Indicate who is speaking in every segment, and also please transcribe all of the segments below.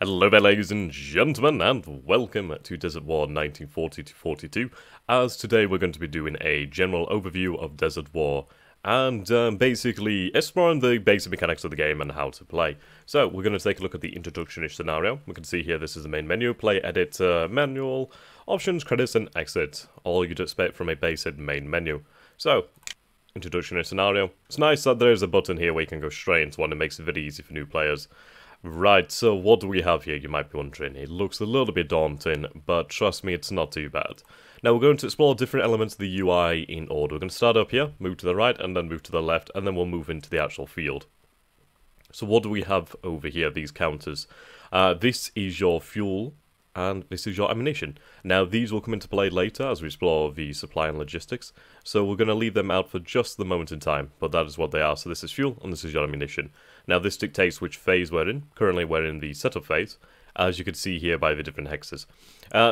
Speaker 1: Hello there, ladies and gentlemen, and welcome to Desert War 1940-42, as today we're going to be doing a general overview of Desert War, and basically exploring the basic mechanics of the game and how to play. So, we're going to take a look at the introduction-ish scenario. We can see here this is the main menu, play, edit, manual, options, credits, and exit. All you'd expect from a basic main menu. So, introduction-ish scenario. It's nice that there's a button here where you can go straight into one. It makes it very easy for new players. Right, so what do we have here, you might be wondering. It looks a little bit daunting, but trust me, it's not too bad. Now we're going to explore different elements of the UI in order. We're going to start up here, move to the right, and then move to the left, and then we'll move into the actual field. So what do we have over here, these counters? This is your fuel, and this is your ammunition. Now these will come into play later as we explore the supply and logistics, so we're going to leave them out for just the moment in time, but that is what they are. So this is fuel, and this is your ammunition. Now this dictates which phase we're in. Currently we're in the setup phase, as you can see here by the different hexes.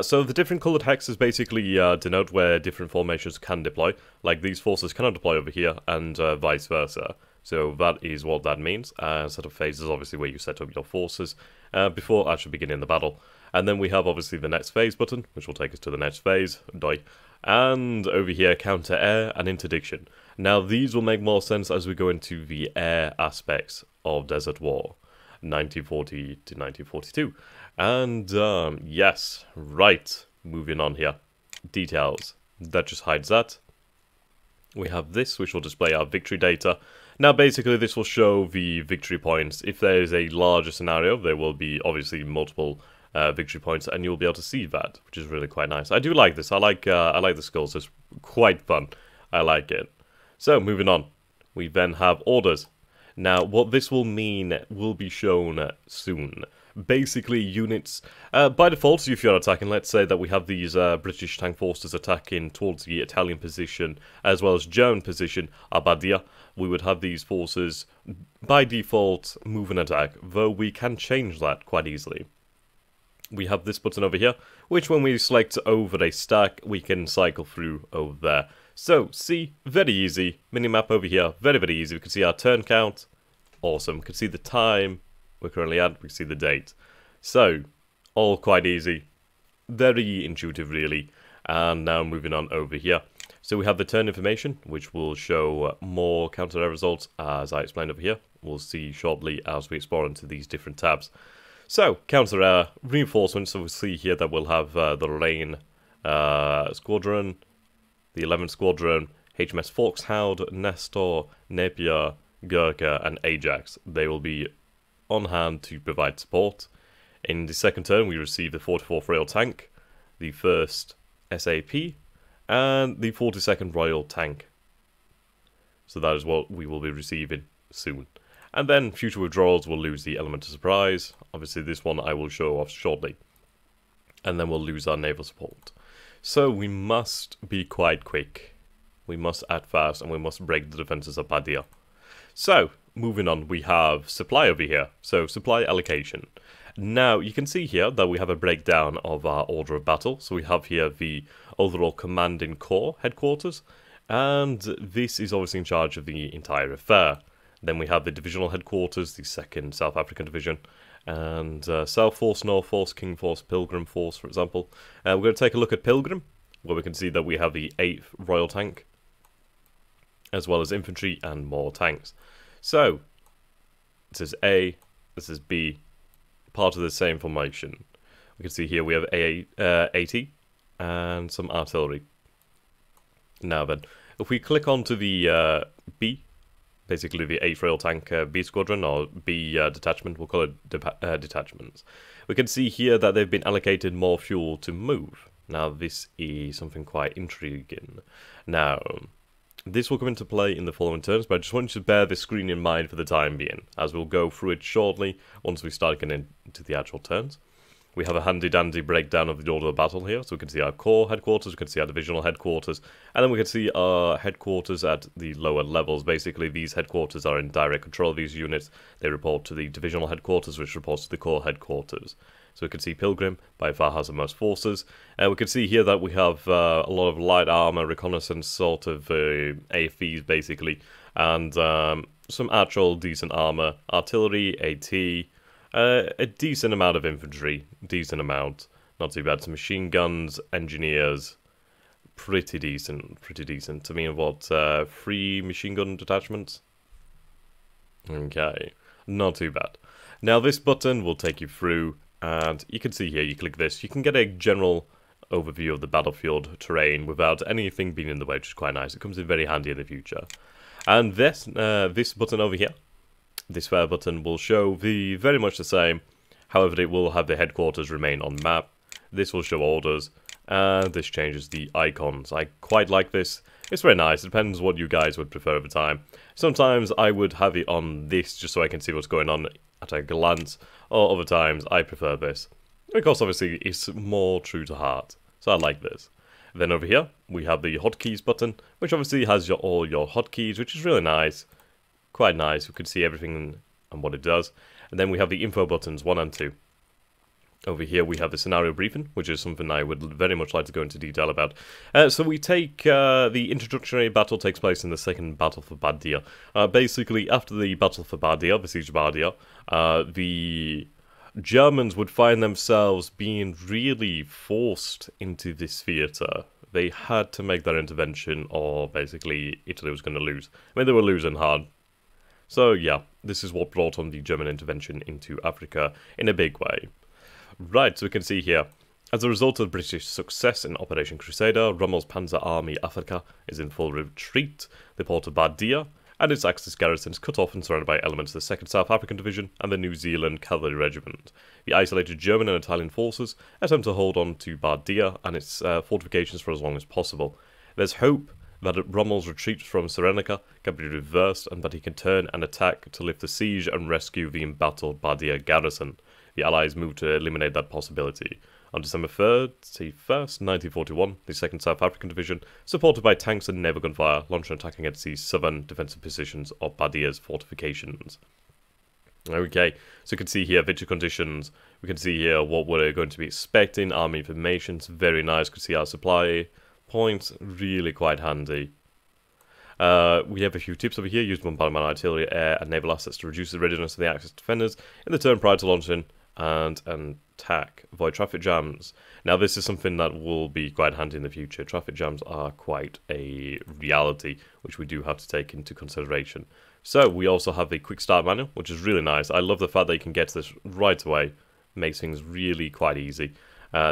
Speaker 1: So the different coloured hexes basically denote where different formations can deploy, like these forces cannot deploy over here, and vice versa. So that is what that means. Setup phase is obviously where you set up your forces before actually beginning the battle. And then we have obviously the next phase button, which will take us to the next phase, and over here counter air and interdiction. Now these will make more sense as we go into the air aspects of Desert War 1940 to 1942. And yes, right, moving on here. Details, that just hides that. We have this, which will display our victory data. Now basically this will show the victory points. If there is a larger scenario, there will be obviously multiple victory points, and you'll be able to see that, which is really quite nice. I do like this. I like the skulls. It's quite fun. I like it. So moving on, we then have orders. Now what this will mean will be shown soon. Basically units, by default, if you're attacking, let's say that we have these British tank forces attacking towards the Italian position as well as German position, Abadia, we would have these forces by default move and attack, though we can change that quite easily. We have this button over here, which when we select over a stack, we can cycle through over there. So, see, very easy. Minimap over here, very, very easy. We can see our turn count. Awesome. We can see the time we're currently at. We can see the date. So, all quite easy. Very intuitive, really. And now moving on over here. So we have the turn information, which will show more counter air results, as I explained over here. We'll see shortly as we explore into these different tabs. So, counter air reinforcements. So we'll see here that we'll have the Lorraine Squadron, the 11th Squadron, HMS Foxhound, Nestor, Napier, Gurkha, and Ajax. They will be on hand to provide support. In the second turn, we receive the 44th Royal Tank, the 1st SAP, and the 42nd Royal Tank. So that is what we will be receiving soon. And then future withdrawals will lose the element of surprise. Obviously this one I will show off shortly. And then we'll lose our naval support. So we must be quite quick. We must act fast, and we must break the defenses of Badia. So, moving on, we have supply over here. So, supply allocation. Now, you can see here that we have a breakdown of our order of battle. So we have here the overall commanding corps headquarters. And this is obviously in charge of the entire affair. Then we have the divisional headquarters, the 2nd South African Division, and South Force, North Force, King Force, Pilgrim Force, for example. We're going to take a look at Pilgrim, where we can see that we have the 8th Royal Tank, as well as infantry and more tanks. So, this is A, this is B, part of the same formation. We can see here we have AT and some artillery. Now then, if we click onto the B, basically the 8th Royal Tank B Squadron, or B Detachment, we'll call it detachments. We can see here that they've been allocated more fuel to move. Now this is something quite intriguing. Now, this will come into play in the following turns, but I just want you to bear this screen in mind for the time being, as we'll go through it shortly once we start getting into the actual turns. We have a handy-dandy breakdown of the order of battle here, so we can see our corps headquarters, we can see our divisional headquarters, and then we can see our headquarters at the lower levels. Basically, these headquarters are in direct control of these units. They report to the divisional headquarters, which reports to the corps headquarters. So we can see Pilgrim by far has the most forces. We can see here that we have a lot of light armor, reconnaissance sort of AFVs, basically, and some actual decent armor, artillery, AT, A decent amount of infantry, decent amount, not too bad. Some machine guns, engineers, pretty decent, pretty decent. I mean, what, 3 machine gun detachments? Okay, not too bad. Now this button will take you through, and you can see here, you click this, you can get a general overview of the battlefield terrain without anything being in the way, which is quite nice. It comes in very handy in the future. And this button over here, this fair button, will show the very much the same. However, it will have the headquarters remain on map. This will show orders, and this changes the icons. I quite like this. It's very nice. It depends what you guys would prefer over time. Sometimes I would have it on this just so I can see what's going on at a glance, or other times I prefer this. Because obviously it's more true to heart. So I like this. Then over here, we have the hotkeys button, which obviously has all your hotkeys, which is really nice. Quite nice. You can see everything and what it does. And then we have the info buttons 1 and 2. Over here we have the scenario briefing, which is something I would very much like to go into detail about. So we take, the introductory battle takes place in the second battle for Bardia. Basically, after the battle for Bardia, the siege of Bardia, the Germans would find themselves being really forced into this theatre. They had to make their intervention, or basically Italy was going to lose. I mean, they were losing hard. So yeah, this is what brought on the German intervention into Africa in a big way. Right, so we can see here, as a result of British success in Operation Crusader, Rommel's Panzer Army Africa is in full retreat. The port of Bardia and its Axis garrison is cut off and surrounded by elements of the 2nd South African Division and the New Zealand Cavalry Regiment. The isolated German and Italian forces attempt to hold on to Bardia and its fortifications for as long as possible. There's hope that Rommel's retreat from Cyrenaica can be reversed and that he can turn and attack to lift the siege and rescue the embattled Bardia garrison. The Allies moved to eliminate that possibility. On December 1st, 1941, the 2nd South African Division, supported by tanks and naval gunfire, launched an attack against the southern defensive positions of Bardia's fortifications. Okay, so you can see here victory conditions. We can see here what we're going to be expecting. Army information, it's very nice. You can see our supply points, really quite handy. We have a few tips over here. Use bombardment artillery, air, and naval assets to reduce the readiness of the Axis defenders in the turn prior to launching and attack. Avoid traffic jams. Now this is something that will be quite handy in the future. Traffic jams are quite a reality, which we do have to take into consideration. So we also have the quick start manual, which is really nice. I love the fact that you can get to this right away. Makes things really quite easy.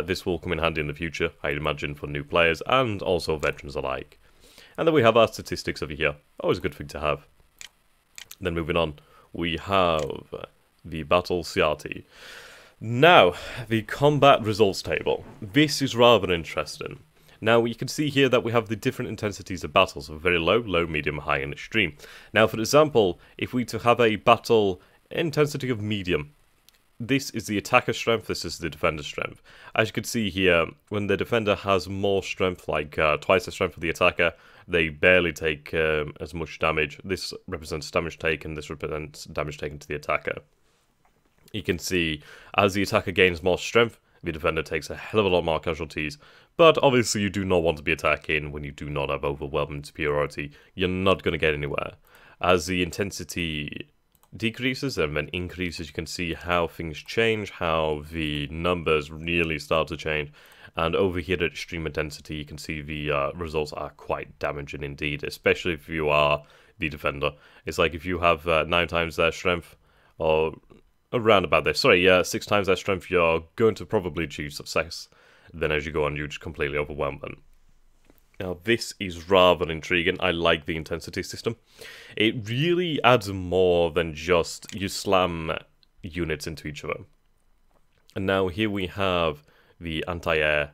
Speaker 1: This will come in handy in the future, I'd imagine, for new players and also veterans alike. And then we have our statistics over here. Always a good thing to have. Then moving on, we have the battle CRT. Now, the combat results table. This is rather interesting. Now, you can see here that we have the different intensities of battles, so very low, low, medium, high, and extreme. Now, for example, if we to have a battle intensity of medium, this is the attacker strength, this is the defender strength. As you can see here, when the defender has more strength, like twice the strength of the attacker, they barely take as much damage. This represents damage taken, this represents damage taken to the attacker. You can see, as the attacker gains more strength, the defender takes a hell of a lot more casualties. But obviously you do not want to be attacking when you do not have overwhelming superiority. You're not going to get anywhere. As the intensity decreases and then increases, you can see how things change, how the numbers really start to change. And over here at extreme intensity, you can see the results are quite damaging indeed, especially if you are the defender. It's like if you have 9 times their strength, or around about this, 6 times their strength, you're going to probably achieve success. Then as you go on, you just completely overwhelm them. Now this is rather intriguing. I like the intensity system. It really adds more than just you slam units into each other. And now here we have the anti-air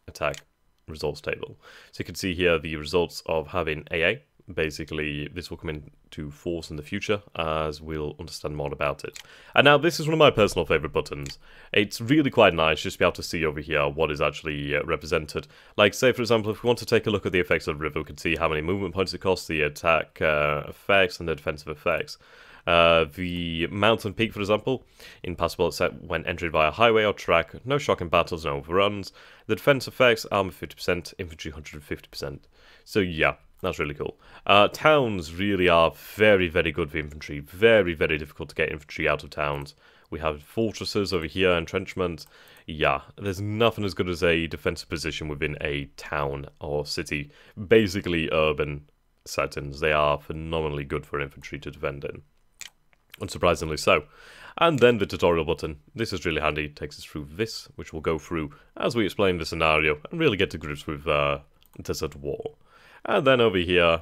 Speaker 1: attack results table. So you can see here the results of having AA. Basically, this will come into force in the future, as we'll understand more about it. And now, this is one of my personal favourite buttons. It's really quite nice just to be able to see over here what is actually represented. Like, say, for example, if we want to take a look at the effects of the river, we can see how many movement points it costs, the attack effects, and the defensive effects. The mountain peak, for example, impassable except when entered via highway or track, no shock in battles, no overruns. The defense effects, armor 50%, infantry 150%. So yeah, that's really cool. Towns really are very, very good for infantry. Very, very difficult to get infantry out of towns. We have fortresses over here, entrenchment. Yeah, there's nothing as good as a defensive position within a town or city. Basically, urban settings. They are phenomenally good for infantry to defend in. Unsurprisingly so. And then the tutorial button. This is really handy. It takes us through this, which we'll go through as we explain the scenario and really get to grips with Desert War. And then over here,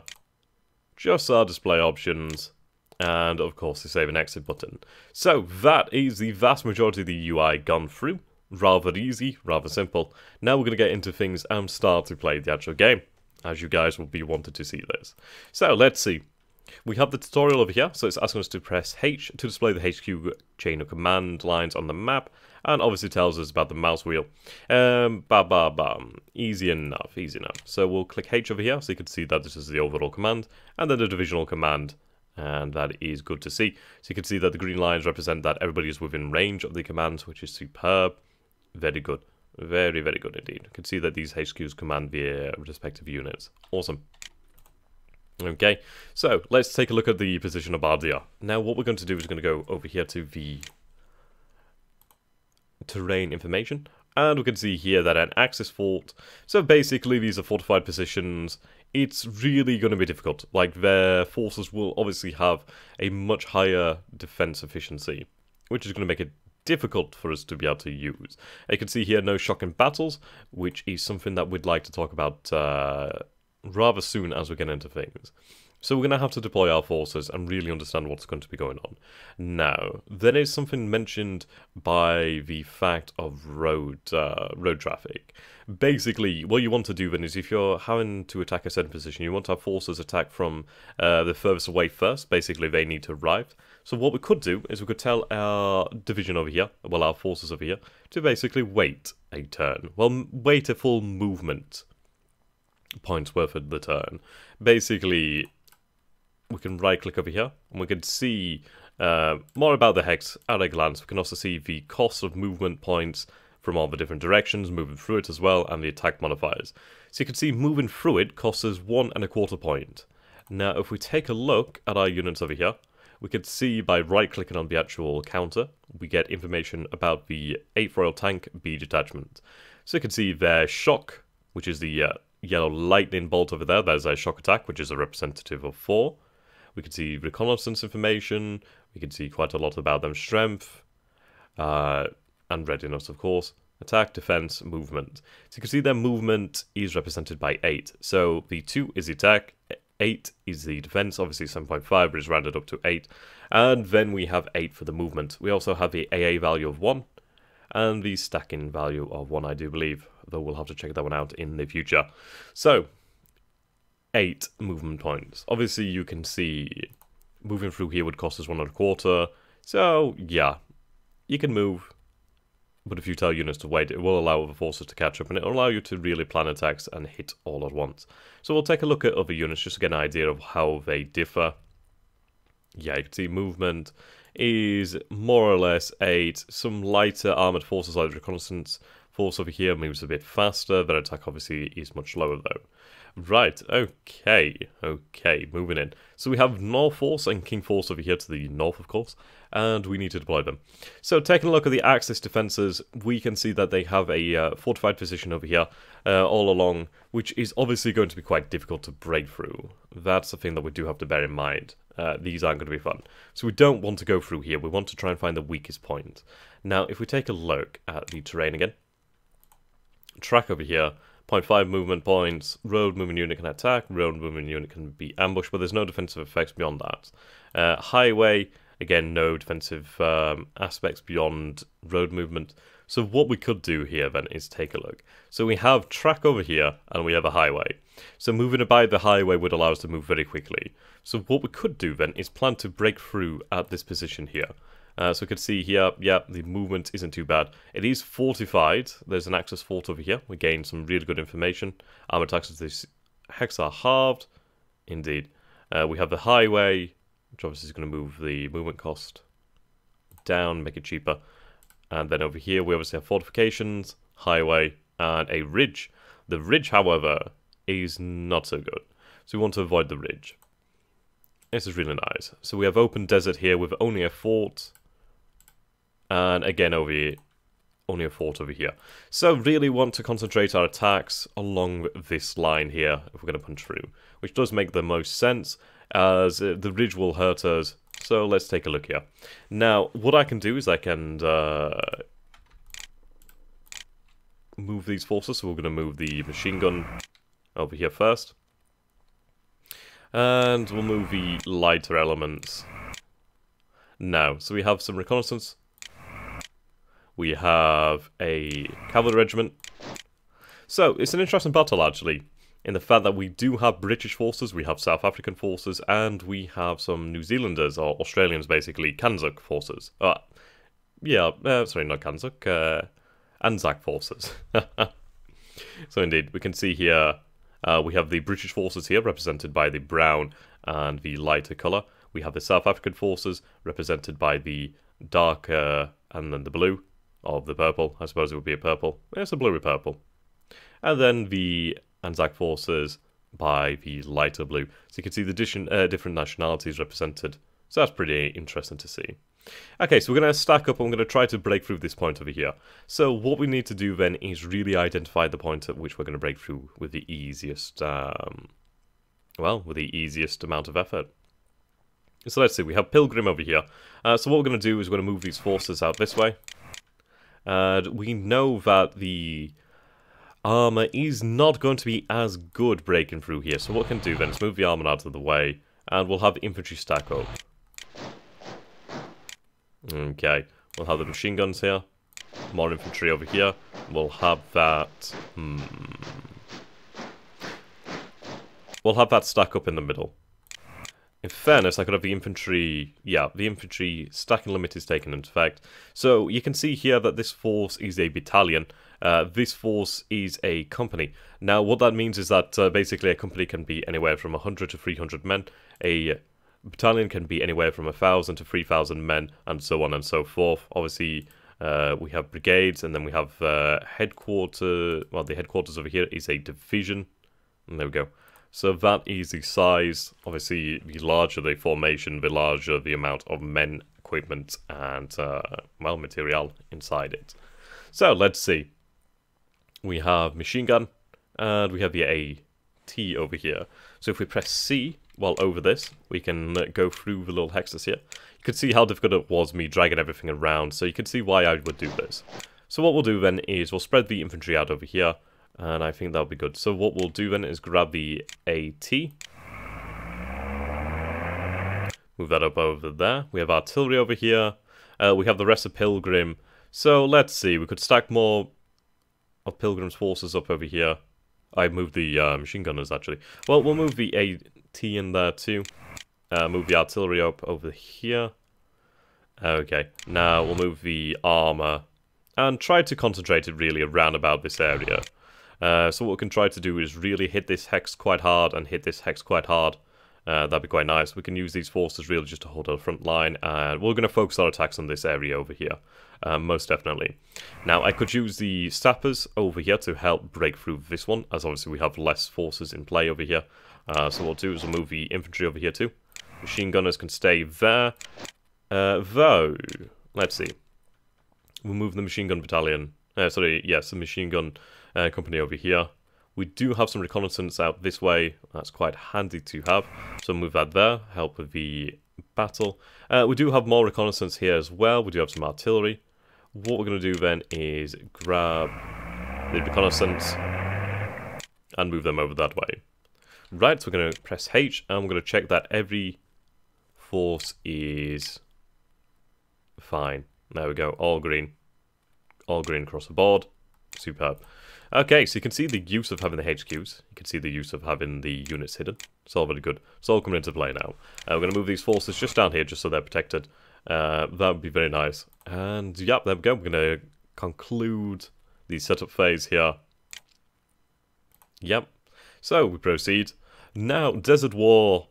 Speaker 1: just our display options, and of course the save and exit button. So that is the vast majority of the UI gone through. Rather easy, rather simple. Now we're going to get into things and start to play the actual game, as you guys will be wanted to see this. So let's see. We have the tutorial over here, so it's asking us to press H to display the HQ chain of command lines on the map, and obviously tells us about the mouse wheel. Easy enough, easy enough. So we'll click H over here, so you can see that this is the overall command, and then the divisional command, and that is good to see. So you can see that the green lines represent that everybody is within range of the commands, which is superb. Very good. Very, very good indeed. You can see that these HQs command their respective units. Awesome. Okay, so let's take a look at the position of Bardia. Now what we're going to do is we're going to go over here to the terrain information, and we can see here that an Axis fort. So basically these are fortified positions. It's really going to be difficult. Like, their forces will obviously have a much higher defense efficiency, which is going to make it difficult for us to be able to use. You can see here no shocking battles, which is something that we'd like to talk about rather soon as we get into things. So we're going to have to deploy our forces and really understand what's going to be going on. Now, there is something mentioned by the fact of road traffic. Basically, what you want to do then is if you're having to attack a certain position, you want our forces attack from the furthest away first. Basically, they need to arrive. So what we could do is we could tell our division over here, well, our forces over here, to basically wait a turn. Well, wait a full movement points worth of the turn. Basically, we can right click over here and we can see more about the hex at a glance. We can also see the cost of movement points from all the different directions, moving through it as well, and the attack modifiers. So you can see moving through it costs us 1.25 point. Now if we take a look at our units over here, we can see by right clicking on the actual counter, we get information about the 8th Royal Tank B detachment. So you can see their shock, which is the yellow lightning bolt over there. That is a shock attack, which is a representative of 4. We can see reconnaissance information. We can see quite a lot about them. Strength and readiness, of course. Attack, defense, movement. So you can see their movement is represented by 8. So the 2 is the attack, 8 is the defense, obviously 7.5, but it's rounded up to 8. And then we have 8 for the movement. We also have the AA value of 1 and the stacking value of 1, I do believe, though we'll have to check that one out in the future. So 8 movement points. Obviously, you can see moving through here would cost us 1.25. So, yeah, you can move, but if you tell units to wait, it will allow other forces to catch up, and it will allow you to really plan attacks and hit all at once. So we'll take a look at other units just to get an idea of how they differ. Yeah, you can see movement is more or less 8. Some lighter armoured forces like the reconnaissance force over here moves a bit faster. Their attack obviously is much lower though. Right, okay, moving in. So we have North Force and King Force over here to the north, of course, and we need to deploy them. So taking a look at the Axis defences, we can see that they have a fortified position over here all along, which is obviously going to be quite difficult to break through. That's the thing that we do have to bear in mind. These aren't going to be fun. So we don't want to go through here, we want to try and find the weakest point. Now, if we take a look at the terrain again, track over here, 0.5 movement points, road movement unit can attack, road movement unit can be ambushed, but there's no defensive effects beyond that. Highway, again, no defensive aspects beyond road movement. So what we could do here then is take a look. So we have track over here, and we have a highway. So moving by the highway would allow us to move very quickly. So what we could do then is plan to break through at this position here. So we can see here, yeah, the movement isn't too bad. It is fortified. There's an Axis fort over here. We gain some really good information. Armor attacks of this hex are halved. Indeed. We have the highway, which obviously is going to move the movement cost down, make it cheaper. And then over here, we obviously have fortifications, highway, and a ridge. The ridge, however, is not so good. So we want to avoid the ridge. This is really nice. So we have open desert here with only a fort. And again over here, only a fort over here. So really want to concentrate our attacks along this line here if we're going to punch through, which does make the most sense as the ridge will hurt us. So let's take a look here. Now, what I can do is I can move these forces. So we're going to move the machine gun over here first. And we'll move the lighter elements now. So we have some reconnaissance. We have a cavalry regiment. So it's an interesting battle actually, in the fact that we do have British forces, we have South African forces, and we have some New Zealanders, or Australians basically, Kanzuk forces. Sorry, not Kanzuk, Anzac forces. So indeed, we can see here, we have the British forces here, represented by the brown and the lighter colour. We have the South African forces, represented by the darker and then the blue, of the purple. I suppose it would be a purple. It's a blue with purple. And then the Anzac forces by the lighter blue. So you can see the different nationalities represented. So that's pretty interesting to see. Okay, so we're going to stack up and we're going to try to break through this point over here. So what we need to do then is really identify the point at which we're going to break through with the easiest, with the easiest amount of effort. So let's see, we have Pilgrim over here. So what we're going to do is we're going to move these forces out this way. And we know that the armor is not going to be as good breaking through here. So what we can do then is move the armor out of the way, and we'll have the infantry stack up. Okay, we'll have the machine guns here, more infantry over here. We'll have that. We'll have that stack up in the middle. In fairness, I could have the infantry, the infantry stacking limit is taken into effect. So you can see here that this force is a battalion, this force is a company. Now what that means is that basically a company can be anywhere from 100 to 300 men, a battalion can be anywhere from 1,000 to 3,000 men, and so on and so forth. Obviously, we have brigades, and then we have headquarters, well the headquarters over here is a division, and there we go. So that is the size. Obviously, the larger the formation, the larger the amount of men, equipment, and, material inside it. So, let's see. We have machine gun, and we have the AT over here. So if we press C while over this, we can go through the little hexes here. You can see how difficult it was me dragging everything around, so you can see why I would do this. So what we'll do then is we'll spread the infantry out over here, and I think that'll be good. So what we'll do then is grab the AT. Move that up over there. We have artillery over here. We have the rest of Pilgrim. So let's see. We could stack more of Pilgrim's forces up over here. I moved the machine gunners actually. Well, we'll move the AT in there too. Move the artillery up over here. Okay. Now we'll move the armor and try to concentrate it really around about this area. So what we can try to do is really hit this hex quite hard and hit this hex quite hard. That'd be quite nice. We can use these forces really just to hold our front line, and we're going to focus our attacks on this area over here, most definitely. Now, I could use the sappers over here to help break through this one, as obviously we have less forces in play over here. So what we'll do is we'll move the infantry over here too. Machine gunners can stay there. Though, let's see. We'll move the machine gun battalion. The machine gun company over here. We do have some reconnaissance out this way. That's quite handy to have. So move that there, help with the battle. We do have more reconnaissance here as well. We do have some artillery. What we're going to do then is grab the reconnaissance and move them over that way. Right, so we're going to press H, and we're going to check that every force is fine. There we go, all green. All green across the board. Superb. Okay, so you can see the use of having the HQs. You can see the use of having the units hidden. It's all very good. It's all coming into play now. We're going to move these forces just down here just so they're protected. That would be very nice. And, yep, there we go. We're going to conclude the setup phase here. Yep. So, we proceed. Now, Desert War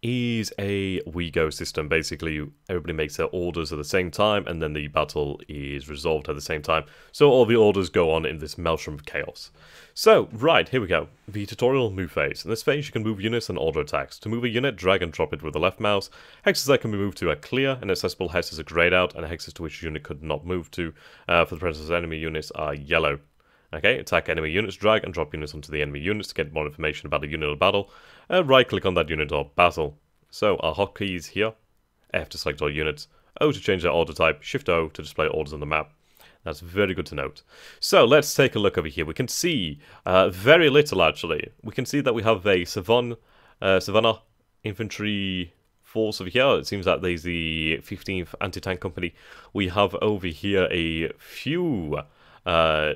Speaker 1: is a we go system. Basically, everybody makes their orders at the same time, and then the battle is resolved at the same time. So all the orders go on in this maelstrom of chaos. So, right, here we go. The tutorial move phase. In this phase, you can move units and order attacks. To move a unit, drag and drop it with the left mouse. Hexes that can be moved to are clear, and accessible hexes are grayed out, and hexes to which a unit could not move to for the presence of enemy units are yellow. Okay, attack enemy units, drag and drop units onto the enemy units to get more information about a unit or battle. Right click on that unit or battle. So our hotkeys here, F to select all units, O to change their order type, Shift O to display orders on the map. That's very good to note. So let's take a look over here. We can see very little actually. We can see that we have a Savannah infantry force over here. It seems that there's the 15th Anti-Tank Company. We have over here a few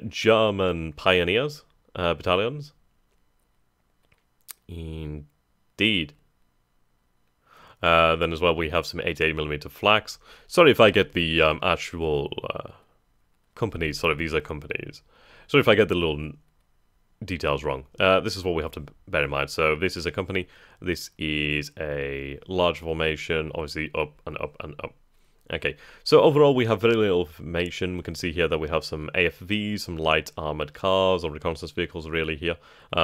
Speaker 1: German pioneers battalions. Indeed. Then as well we have some 88mm flags. Sorry if I get the actual companies, sorry, these are companies. Sorry if I get the little details wrong. This is what we have to bear in mind. So this is a company, this is a large formation, obviously up and up and up. Okay, so overall we have very little information. We can see here that we have some AFVs, some light armoured cars or reconnaissance vehicles really here,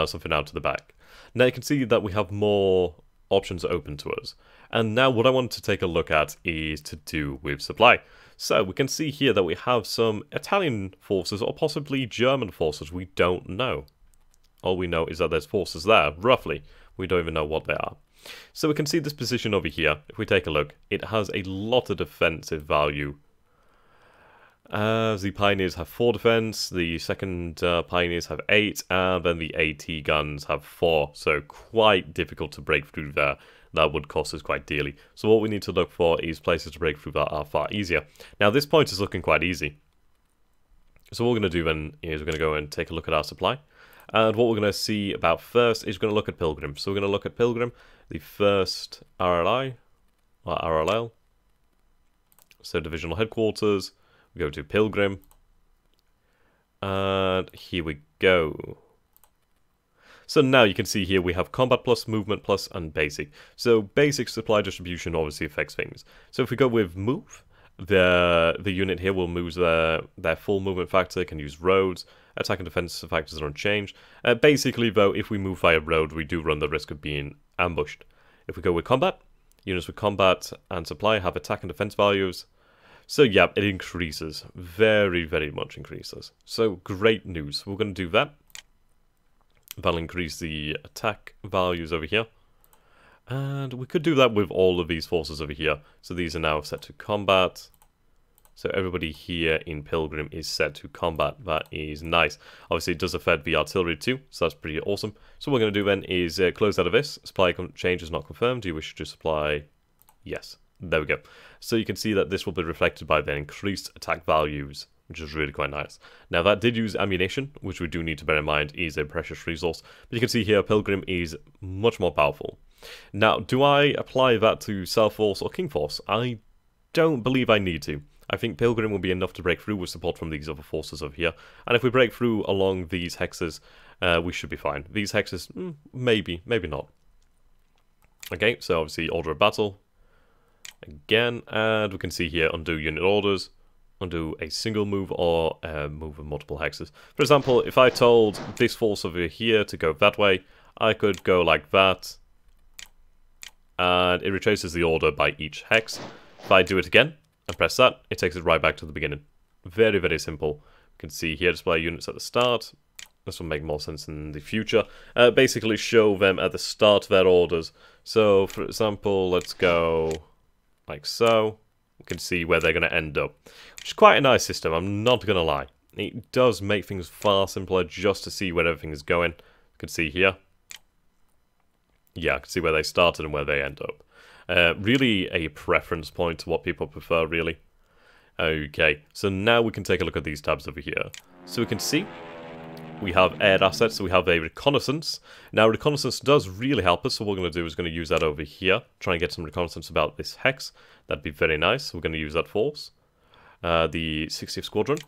Speaker 1: something out to the back. Now you can see that we have more options open to us. And now what I want to take a look at is to do with supply. So we can see here that we have some Italian forces or possibly German forces. We don't know. All we know is that there's forces there, roughly. We don't even know what they are. So we can see this position over here. If we take a look, it has a lot of defensive value. The Pioneers have 4 defense, the second Pioneers have 8, and then the AT guns have 4. So quite difficult to break through there. That would cost us quite dearly. So what we need to look for is places to break through that are far easier. Now this point is looking quite easy. So what we're going to do then is we're going to go and take a look at our supply. And what we're going to see about first is we're going to look at Pilgrim. So we're going to look at Pilgrim, the first RLI, or RLL. So divisional headquarters, we go to Pilgrim. And here we go. So now you can see here we have Combat Plus, Movement Plus, and Basic. So basic supply distribution obviously affects things. So if we go with Move, the unit here will move their full movement factor, can use roads. Attack and defense factors are unchanged. Basically, though, if we move via road, we do run the risk of being ambushed. If we go with combat, units with combat and supply have attack and defense values. So yeah, it increases. Very, very much increases. So great news. We're going to do that. That'll increase the attack values over here. And we could do that with all of these forces over here. So these are now set to combat. So everybody here in Pilgrim is set to combat. That is nice. Obviously, it does affect the artillery too, so that's pretty awesome. So what we're going to do then is close out of this. Supply change is not confirmed. Do you wish to supply? Yes. There we go. So you can see that this will be reflected by the increased attack values, which is really quite nice. Now that did use ammunition, which we do need to bear in mind is a precious resource. But you can see here Pilgrim is much more powerful. Now, do I apply that to South Force or King Force? I don't believe I need to. I think Pilgrim will be enough to break through with support from these other forces over here. And if we break through along these hexes, we should be fine. These hexes, maybe, maybe not. Okay, so obviously order of battle. Again, and we can see here undo unit orders, undo a single move or move of multiple hexes. For example, if I told this force over here to go that way, I could go like that. And it retraces the order by each hex. If I do it again, and press that, it takes it right back to the beginning. Very, very simple. You can see here display units at the start. This will make more sense in the future. Basically show them at the start of their orders. So, for example, let's go like so. We can see where they're going to end up. Which is quite a nice system, I'm not going to lie. It does make things far simpler just to see where everything is going. You can see here. Yeah, I can see where they started and where they end up. Really a preference point to what people prefer, really. Okay, so now we can take a look at these tabs over here. So we can see we have air assets, so we have a reconnaissance. Now reconnaissance does really help us, so what we're going to do is going to use that over here. Try and get some reconnaissance about this hex. That'd be very nice. We're going to use that force. The 60th Squadron.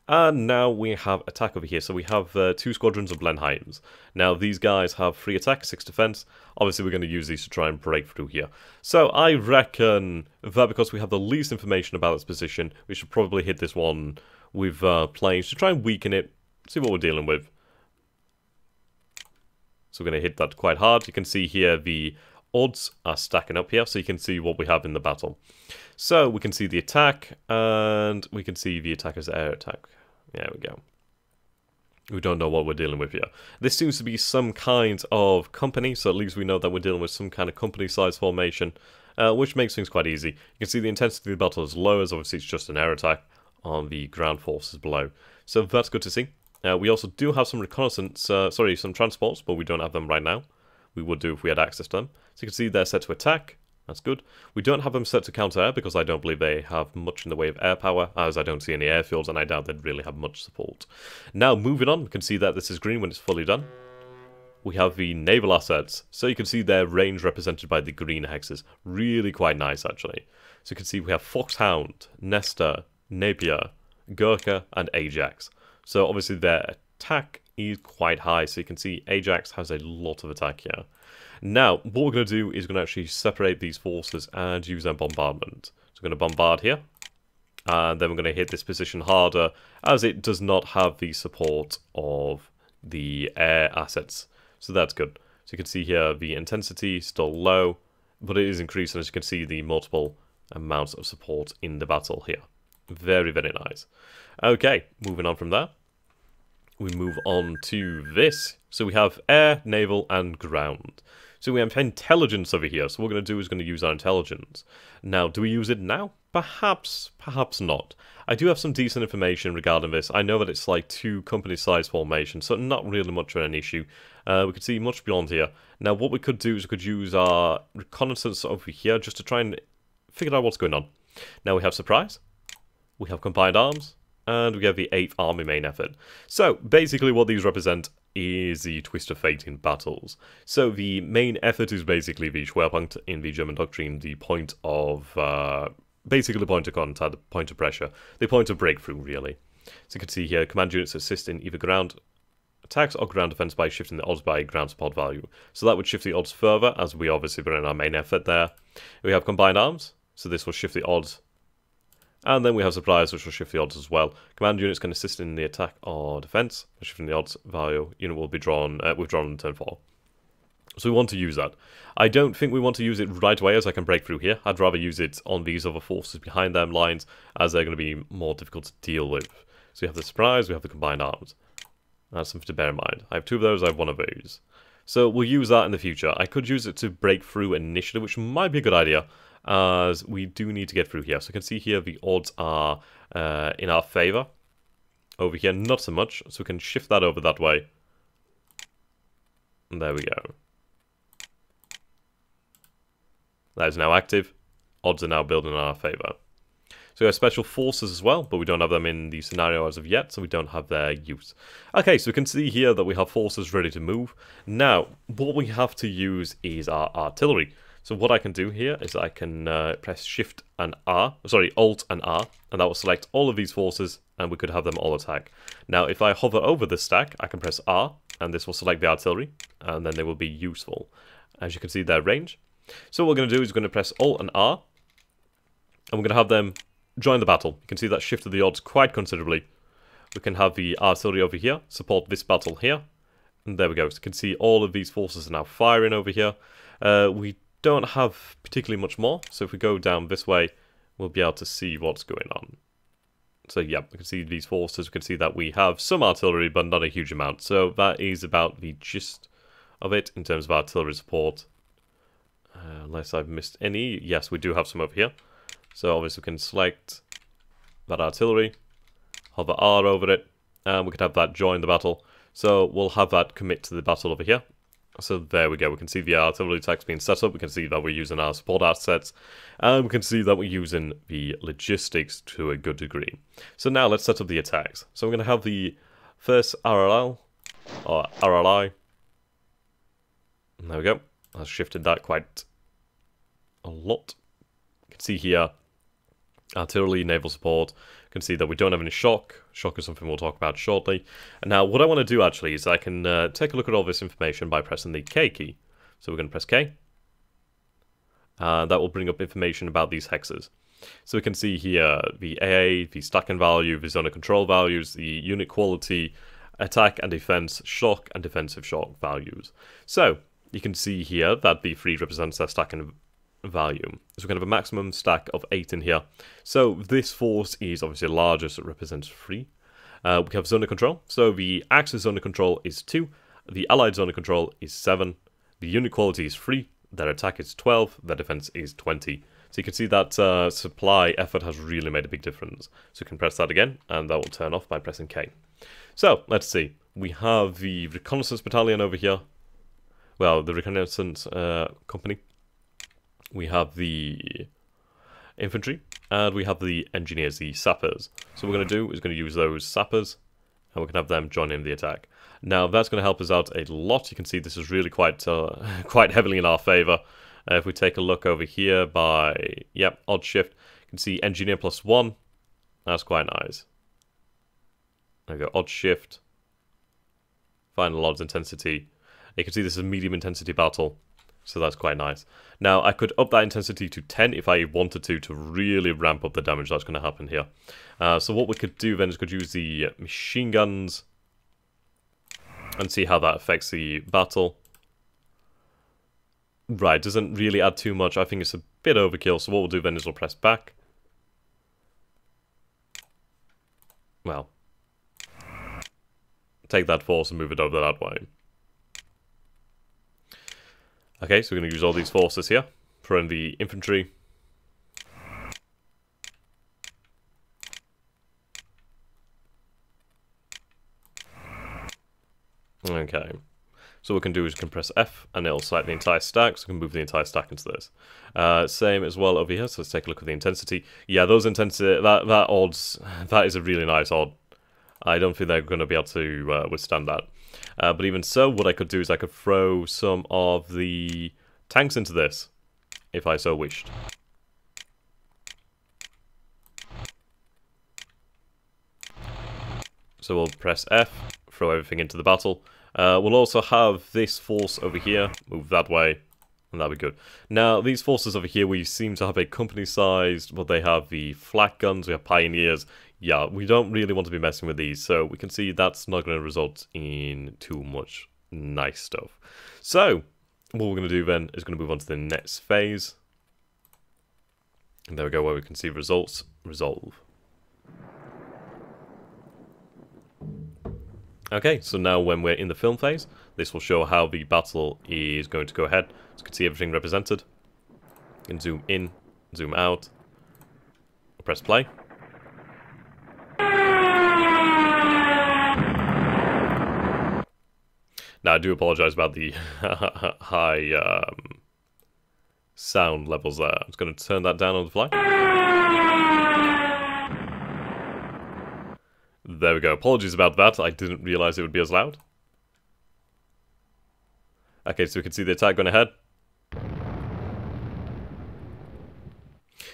Speaker 1: And now we have attack over here. So we have 2 squadrons of Blenheims. Now these guys have 3 attack, 6 defense. Obviously we're going to use these to try and break through here. So I reckon that because we have the least information about its position, we should probably hit this one with planes to try and weaken it, see what we're dealing with. So we're going to hit that quite hard. You can see here the odds are stacking up here, so you can see what we have in the battle. So we can see the attack, and we can see the attacker's air attack. There we go. We don't know what we're dealing with here. This seems to be some kind of company, so at least we know that we're dealing with some kind of company-sized formation, which makes things quite easy. You can see the intensity of the battle is low, as obviously it's just an air attack on the ground forces below. So that's good to see. We also do have some reconnaissance, some transports, but we don't have them right now. We would do if we had access to them. So you can see they're set to attack. That's good. We don't have them set to counter-air because I don't believe they have much in the way of air power, as I don't see any airfields and I doubt they'd really have much support. Now, moving on, we can see that this is green when it's fully done. We have the Naval Assets. So you can see their range represented by the green hexes. Really quite nice, actually. So you can see we have Foxhound, Nestor, Napier, Gurkha, and Ajax. So obviously their attack is quite high, so you can see Ajax has a lot of attack here. Now, what we're going to do is we're going to actually separate these forces and use their bombardment. So we're going to bombard here, and then we're going to hit this position harder, as it does not have the support of the air assets. So that's good. So you can see here the intensity is still low, but it is increasing, as you can see the multiple amounts of support in the battle here. Very, very nice. Okay, moving on from there. We move on to this. So we have air, naval, and ground. So we have intelligence over here. So what we're going to do is going to use our intelligence. Now, do we use it now? Perhaps, perhaps not. I do have some decent information regarding this. I know that it's like 2 company-sized formations, so not really much of an issue. We could see much beyond here. Now, what we could do is we could use our reconnaissance over here just to try and figure out what's going on. Now, we have surprise. We have combined arms. And we have the 8th Army main effort. So, basically what these represent is the twist of fate in battles. So, the main effort is basically the Schwerpunkt in the German doctrine, the point of, basically the point of contact, the point of pressure, the point of breakthrough, really. So, you can see here, command units assist in either ground attacks or ground defense by shifting the odds by ground support value. So, that would shift the odds further, as we obviously were in our main effort there. We have combined arms, so this will shift the odds. And then we have surprise, which will shift the odds as well. Command units can assist in the attack or defense. Shifting the odds value, unit will be withdrawn on turn 4. So we want to use that. I don't think we want to use it right away, as I can break through here. I'd rather use it on these other forces behind them lines, as they're going to be more difficult to deal with. So we have the surprise, we have the combined arms. That's something to bear in mind. I have 2 of those, I have 1 of those. So we'll use that in the future. I could use it to break through initially, which might be a good idea, as we do need to get through here. So you can see here the odds are in our favour. Over here, not so much. So we can shift that over that way. And there we go. That is now active. Odds are now building in our favour. So we have special forces as well, but we don't have them in the scenario as of yet, so we don't have their use. Okay, so we can see here that we have forces ready to move. Now, what we have to use is our artillery. So what I can do here is I can press Shift and R, sorry, Alt and R, and that will select all of these forces, and we could have them all attack. Now, if I hover over this stack, I can press R, and this will select the artillery, and then they will be useful. As you can see, their range. So what we're going to do is we're going to press Alt and R, and we're going to have them join the battle. You can see that shifted the odds quite considerably. We can have the artillery over here, support this battle here, and there we go. So you can see all of these forces are now firing over here. We don't have particularly much more, so if we go down this way, we'll be able to see what's going on. So yeah, we can see these forces, we can see that we have some artillery, but not a huge amount. So that is about the gist of it in terms of artillery support. Unless I've missed any. Yes, we do have some over here. So obviously we can select that artillery, hover R over it, and we could have that join the battle. So we'll have that commit to the battle over here. So there we go, we can see the artillery attacks being set up, we can see that we're using our support assets, and we can see that we're using the logistics to a good degree. So now let's set up the attacks. So we're going to have the first RLL, or RLI. And there we go, I've shifted that quite a lot. You can see here, artillery, naval support, can see that we don't have any shock. Shock is something we'll talk about shortly. And now what I want to do actually is I can take a look at all this information by pressing the K key. So we're going to press K. That will bring up information about these hexes. So we can see here the AA, the stacking value, the zone of control values, the unit quality, attack and defense, shock and defensive shock values. So you can see here that the 3 represents their stacking value. So we're going to have a maximum stack of 8 in here. So this force is obviously larger, so it represents 3. We have zone of control. So the Axis zone of control is 2. The Allied zone of control is 7. The unit quality is 3. Their attack is 12. Their defense is 20. So you can see that supply effort has really made a big difference. So you can press that again, and that will turn off by pressing K. So, let's see. We have the Reconnaissance Battalion over here. Well, the Reconnaissance Company. We have the Infantry. And we have the Engineers, the Sappers. So what we're going to do is going to use those Sappers. And we're going to have them join in the attack. Now, that's going to help us out a lot. You can see this is really quite heavily in our favour. If we take a look over here by, odd shift, you can see Engineer +1. That's quite nice. There we go, odd shift. Final odds intensity. You can see this is a medium intensity battle. So that's quite nice. Now, I could up that intensity to 10 if I wanted to really ramp up the damage that's going to happen here. So what we could do then is could use the machine guns and see how that affects the battle. Right, doesn't really add too much. I think it's a bit overkill. So what we'll do then is we'll press back. Well, take that force and move it over that way. Okay, so we're going to use all these forces here. Throw in the infantry. Okay. So what we can do is we can press F and it'll select the entire stack, so we can move the entire stack into this. Same as well over here, so let's take a look at the intensity. Yeah, those intensity, that odds, that is a really nice odd. I don't think they're going to be able to withstand that. But even so, what I could do is I could throw some of the tanks into this, if I so wished. So we'll press F, throw everything into the battle. We'll also have this force over here, move that way, and that'll be good. Now, these forces over here, we seem to have a company-sized, but they have the flak guns, we have pioneers. Yeah, we don't really want to be messing with these, so we can see that's not going to result in too much nice stuff. So, what we're going to do then is going to move on to the next phase. And there we go, where we can see results resolve. Okay, so now when we're in the film phase, this will show how the battle is going to go ahead. So you can see everything represented. You can zoom in, zoom out, press play. Now, I do apologize about the high sound levels there. I'm just going to turn that down on the fly. There we go. Apologies about that. I didn't realize it would be as loud. Okay, so we can see the attack going ahead.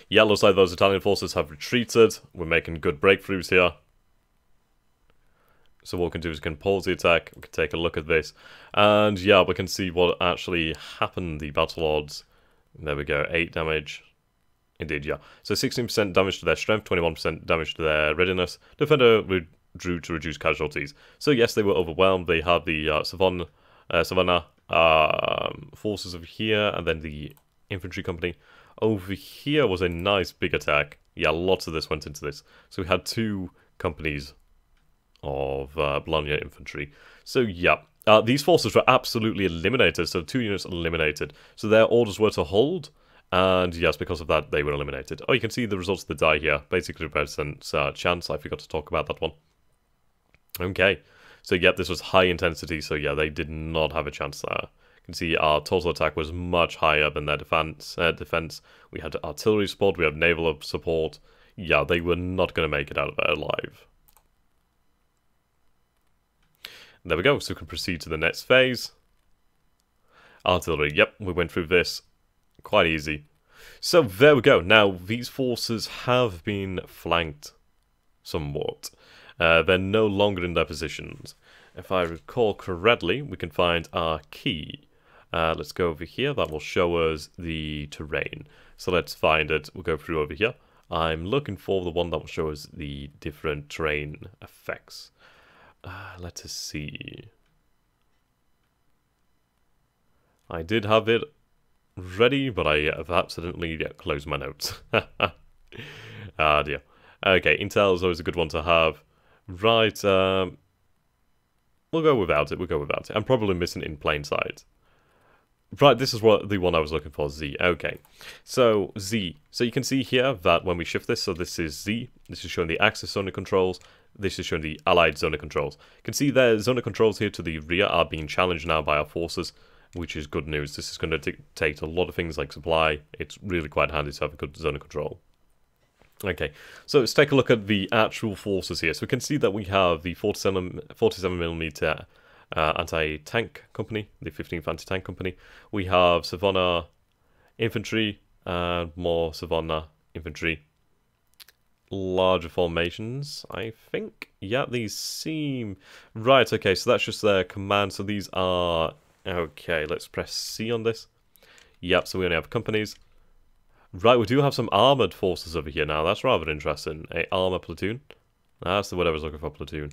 Speaker 1: Yeah, looks like those Italian forces have retreated. We're making good breakthroughs here. So what we can do is we can pause the attack. We can take a look at this. And yeah, we can see what actually happened. The battle odds. There we go. 8 damage. Indeed, yeah. So 16% damage to their strength, 21% damage to their readiness. Defender withdrew to reduce casualties. So yes, they were overwhelmed. They had the Savannah forces over here, and then the infantry company. Over here was a nice big attack. Yeah, lots of this went into this. So we had 2 companies of Bologna infantry. So yeah, these forces were absolutely eliminated. So 2 units eliminated. So their orders were to hold. And yes, because of that, they were eliminated. Oh, you can see the results of the die here. Basically represents chance. I forgot to talk about that one. Okay. So, yeah, this was high intensity. So, yeah, they did not have a chance there. You can see our total attack was much higher than their defense. We had artillery support. We had naval support. Yeah, they were not going to make it out of there alive. There we go. So, we can proceed to the next phase. Artillery. Yep, we went through this. Quite easy. So there we go. Now, these forces have been flanked. somewhat. They're no longer in their positions. If I recall correctly, we can find our key. Let's go over here. That will show us the terrain. So let's find it. We'll go through over here. I'm looking for the one that will show us the different terrain effects. Let us see. I did have it ready, but I have accidentally closed my notes. Ah dear. Okay, Intel is always a good one to have. Right, we'll go without it. We'll go without it. I'm probably missing it in plain sight. Right, this is what the one I was looking for, Z. Okay, so Z. So you can see here that when we shift this, so this is Z. This is showing the Axis zone of controls. This is showing the Allied zone of controls. You can see their zone of controls here to the rear are being challenged now by our forces, which is good news. This is going to dictate a lot of things like supply. It's really quite handy to have a good zone of control. Okay, so let's take a look at the actual forces here. So we can see that we have the 47mm anti-tank company, the 15th anti-tank company. We have Savannah infantry and more Savannah infantry. Larger formations, I think. Yeah, these seem... Right, okay, so that's just their command. So these are... Okay, let's press C on this. Yep, so we only have companies. Right, we do have some armoured forces over here now. That's rather interesting. A armour platoon. That's the word I was looking for, platoon.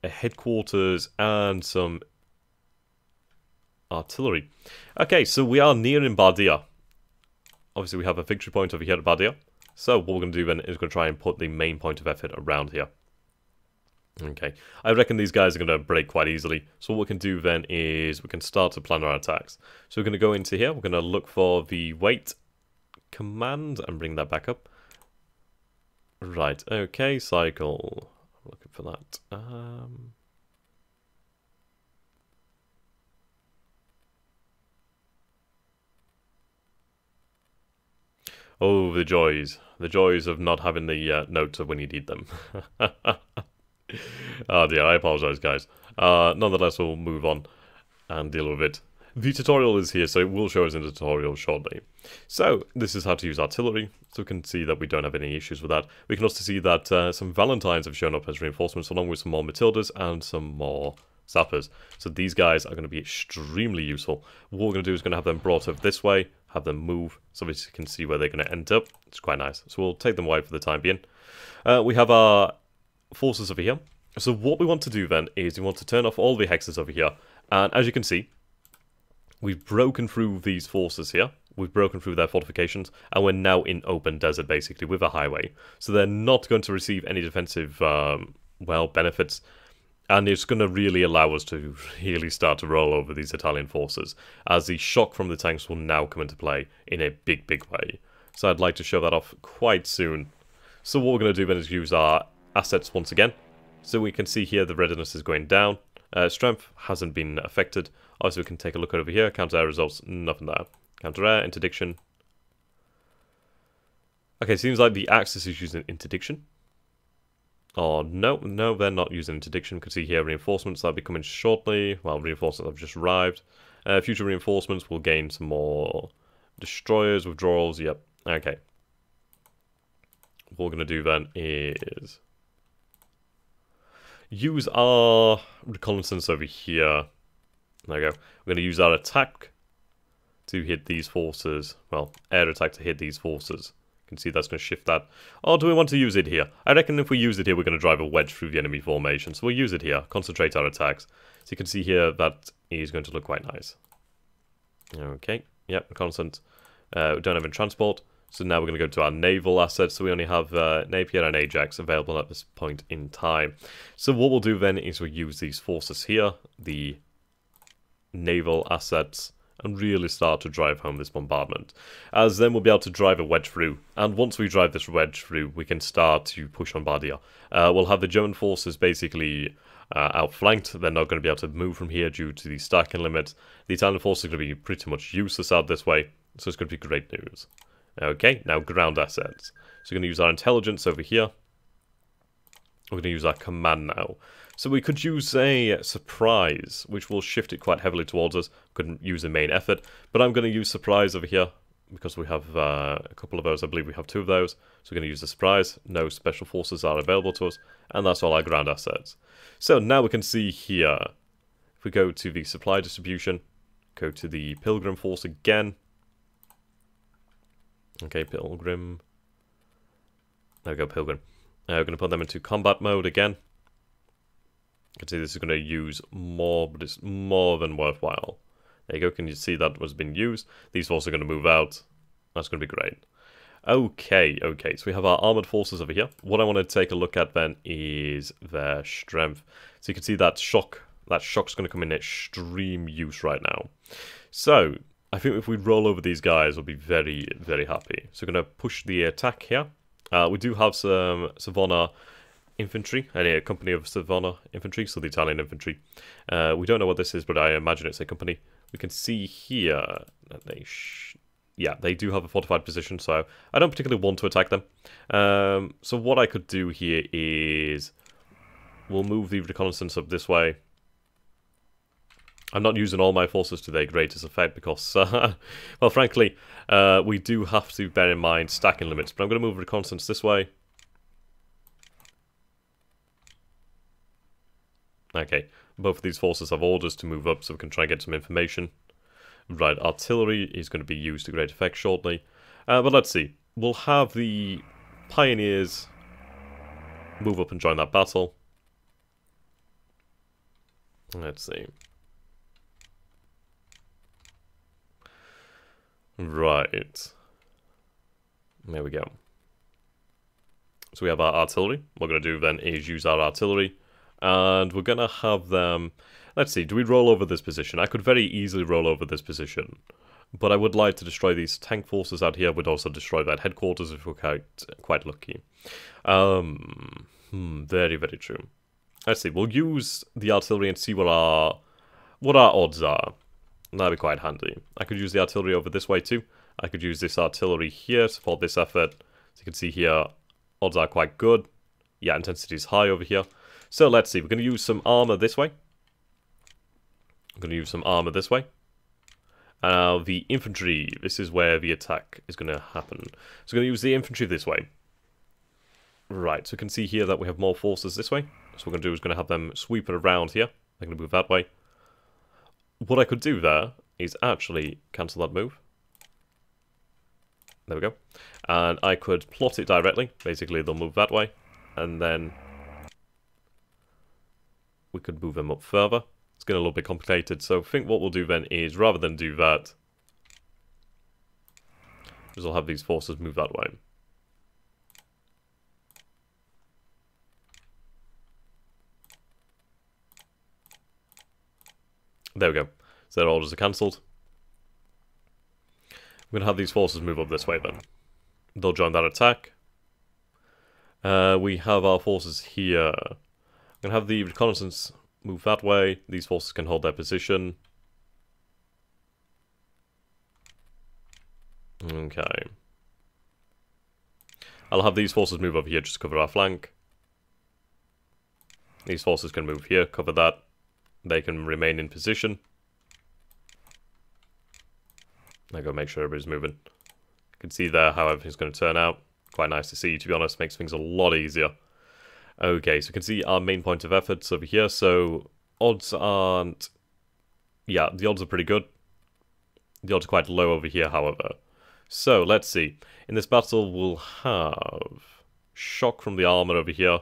Speaker 1: A headquarters and some artillery. Okay, so we are nearing Bardia. Obviously, we have a victory point over here at Bardia. So what we're going to do then is going to try and put the main point of effort around here. Okay, I reckon these guys are going to break quite easily. So what we can do then is we can start to plan our attacks. So we're going to go into here. We're going to look for the wait command and bring that back up. Right, okay, cycle. I'm looking for that. Oh, the joys of not having the notes of when you need them. Oh dear, I apologize, guys. Nonetheless, we'll move on and deal with it. The tutorial is here, so it will show us in the tutorial shortly. So, this is how to use artillery, so we can see that we don't have any issues with that. We can also see that some Valentines have shown up as reinforcements, along with some more Matildas and some more Sappers. So these guys are going to be extremely useful. What we're going to do is going to have them brought over this way, have them move, so we can see where they're going to end up. It's quite nice. So we'll take them away for the time being. We have our forces over here. So what we want to do then is we want to turn off all the hexes over here. And as you can see, we've broken through these forces here. We've broken through their fortifications, and we're now in open desert, basically, with a highway. So they're not going to receive any defensive, well, benefits. And it's going to really allow us to really start to roll over these Italian forces, as the shock from the tanks will now come into play in a big, big way. So I'd like to show that off quite soon. So what we're going to do then is use our assets once again. So we can see here the readiness is going down. Strength hasn't been affected. Obviously, we can take a look over here. Counter-air results, nothing there. Counter-air, interdiction. Okay, seems like the Axis is using interdiction. Oh, no, they're not using interdiction. You can see here reinforcements that'll be coming shortly. Well, reinforcements have just arrived. Future reinforcements will gain some more destroyers, withdrawals, yep. Okay. What we're going to do then is use our reconnaissance over here. There we go. We're going to use our attack to hit these forces. Well, air attack to hit these forces. You can see that's going to shift that. Or do we want to use it here? I reckon if we use it here, we're going to drive a wedge through the enemy formation. So we'll use it here. Concentrate our attacks. So you can see here that is going to look quite nice. Okay. Yep, reconnaissance. We don't have any transport. So now we're going to go to our naval assets. So we only have Napier and Ajax available at this point in time. So what we'll do then is we'll use these forces here, the naval assets, and really start to drive home this bombardment. As then we'll be able to drive a wedge through. And once we drive this wedge through, we can start to push on Bardia. We'll have the German forces basically outflanked. They're not going to be able to move from here due to the stacking limits. The Italian forces are going to be pretty much useless out this way. So it's going to be great news. Okay, now ground assets. So we're going to use our intelligence over here. We're going to use our command now. So we could use a surprise, which will shift it quite heavily towards us. Couldn't use a main effort, but I'm going to use surprise over here because we have a couple of those. I believe we have 2 of those. So we're going to use the surprise. No special forces are available to us. And that's all our ground assets. So now we can see here, if we go to the supply distribution, go to the Pilgrim Force again. Okay, Pilgrim. There we go, Pilgrim. Now we're going to put them into combat mode again. You can see this is going to use more, but it's more than worthwhile. There you go, can you see that was being used? These forces are going to move out. That's going to be great. Okay, so we have our armored forces over here. What I want to take a look at then is their strength. So you can see that shock's going to come in extreme use right now. So I think if we roll over these guys, we'll be very, very happy. So we're going to push the attack here. We do have some Savona infantry, a company of Savona infantry, so the Italian infantry. We don't know what this is, but I imagine it's a company. We can see here that they do have a fortified position, so I don't particularly want to attack them. So what I could do here is we'll move the reconnaissance up this way. I'm not using all my forces to their greatest effect because, well, frankly, we do have to bear in mind stacking limits. But I'm going to move reconnaissance this way. Okay, both of these forces have orders to move up so we can try and get some information. Right, artillery is going to be used to great effect shortly. But let's see. We'll have the pioneers move up and join that battle. Let's see. Right. There we go. So we have our artillery. What we're going to do then is use our artillery. And we're going to have them... Let's see, do we roll over this position? I could very easily roll over this position. But I would like to destroy these tank forces out here. We'd also destroy that headquarters if we're quite lucky. Very, very true. Let's see, we'll use the artillery and see what our odds are. That'd be quite handy. I could use the artillery over this way too. I could use this artillery here to support this effort. So you can see here, odds are quite good. Yeah, intensity is high over here. So let's see, we're going to use some armor this way. I'm going to use some armor this way. The infantry, this is where the attack is going to happen. So we're going to use the infantry this way. Right, so you can see here that we have more forces this way. So what we're going to do is going to have them sweep it around here. They're going to move that way. What I could do there is actually cancel that move. There we go. And I could plot it directly. Basically, they'll move that way. And then we could move them up further. It's getting a little bit complicated. So I think what we'll do then is, rather than do that, is we'll have these forces move that way. There we go. So their orders are cancelled. We're going to have these forces move up this way then. They'll join that attack. We have our forces here. I'm going to have the reconnaissance move that way. These forces can hold their position. Okay. I'll have these forces move over here just to cover our flank. These forces can move here, cover that. They can remain in position. I go make sure everybody's moving. You can see there how everything's going to turn out. Quite nice to see, to be honest. Makes things a lot easier. Okay, so you can see our main point of efforts over here. So odds aren't... Yeah, the odds are pretty good. The odds are quite low over here, however. So let's see. In this battle, we'll have shock from the armor over here.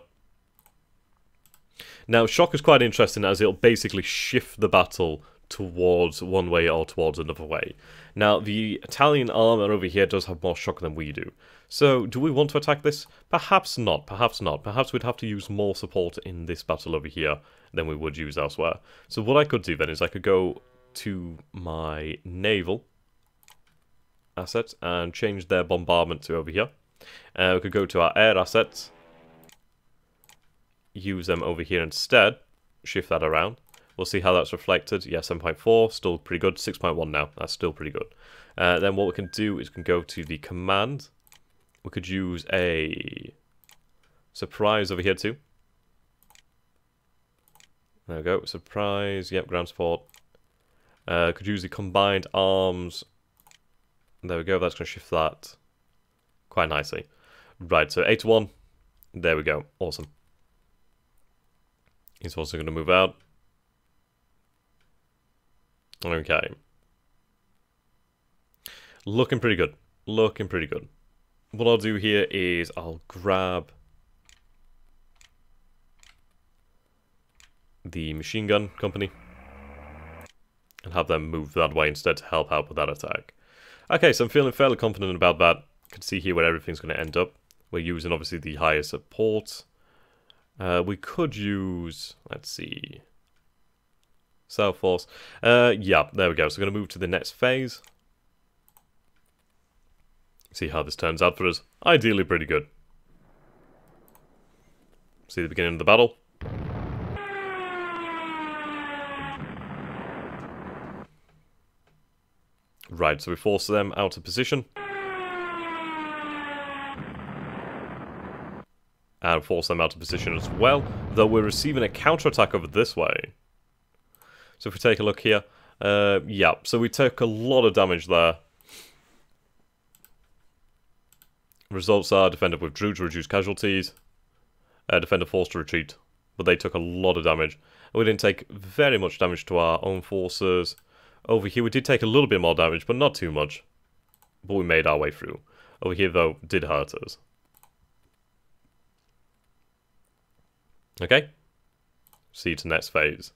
Speaker 1: Now, shock is quite interesting as it'll basically shift the battle towards one way or towards another way. Now, the Italian armor over here does have more shock than we do. So, do we want to attack this? Perhaps not, perhaps not. Perhaps we'd have to use more support in this battle over here than we would use elsewhere. So what I could do then is I could go to my Naval Assets and change their bombardment to over here. We could go to our Air Assets, use them over here instead, shift that around. We'll see how that's reflected. Yeah, 7.4, still pretty good. 6.1 now, that's still pretty good. Then what we can do is we can go to the command. We could use a surprise over here too. There we go, surprise, yep, ground support. Could use the combined arms There we go, that's going to shift that quite nicely. Right, so 8 to 1. There we go, awesome. He's also going to move out. Okay. Looking pretty good. Looking pretty good. What I'll do here is I'll grab the machine gun company and have them move that way instead to help out with that attack. Okay, so I'm feeling fairly confident about that. You can see here where everything's going to end up. We're using obviously the higher support. We could use, let's see, South Force. Yeah, there we go. So we're going to move to the next phase. See how this turns out for us. Ideally pretty good. See the beginning of the battle. Right, so we force them out of position. And force them out of position as well, though we're receiving a counterattack over this way. So if we take a look here, yeah, so we took a lot of damage there. Results are defender withdrew to reduce casualties, defender forced to retreat, but they took a lot of damage. We didn't take very much damage to our own forces. Over here we did take a little bit more damage, but not too much. But we made our way through. Over here though, did hurt us. Okay, see to next phase.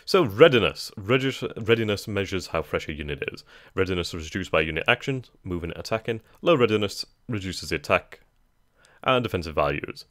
Speaker 1: So readiness. Readiness measures how fresh a unit is. Readiness is reduced by unit action, moving, attacking. Low readiness reduces the attack and defensive values.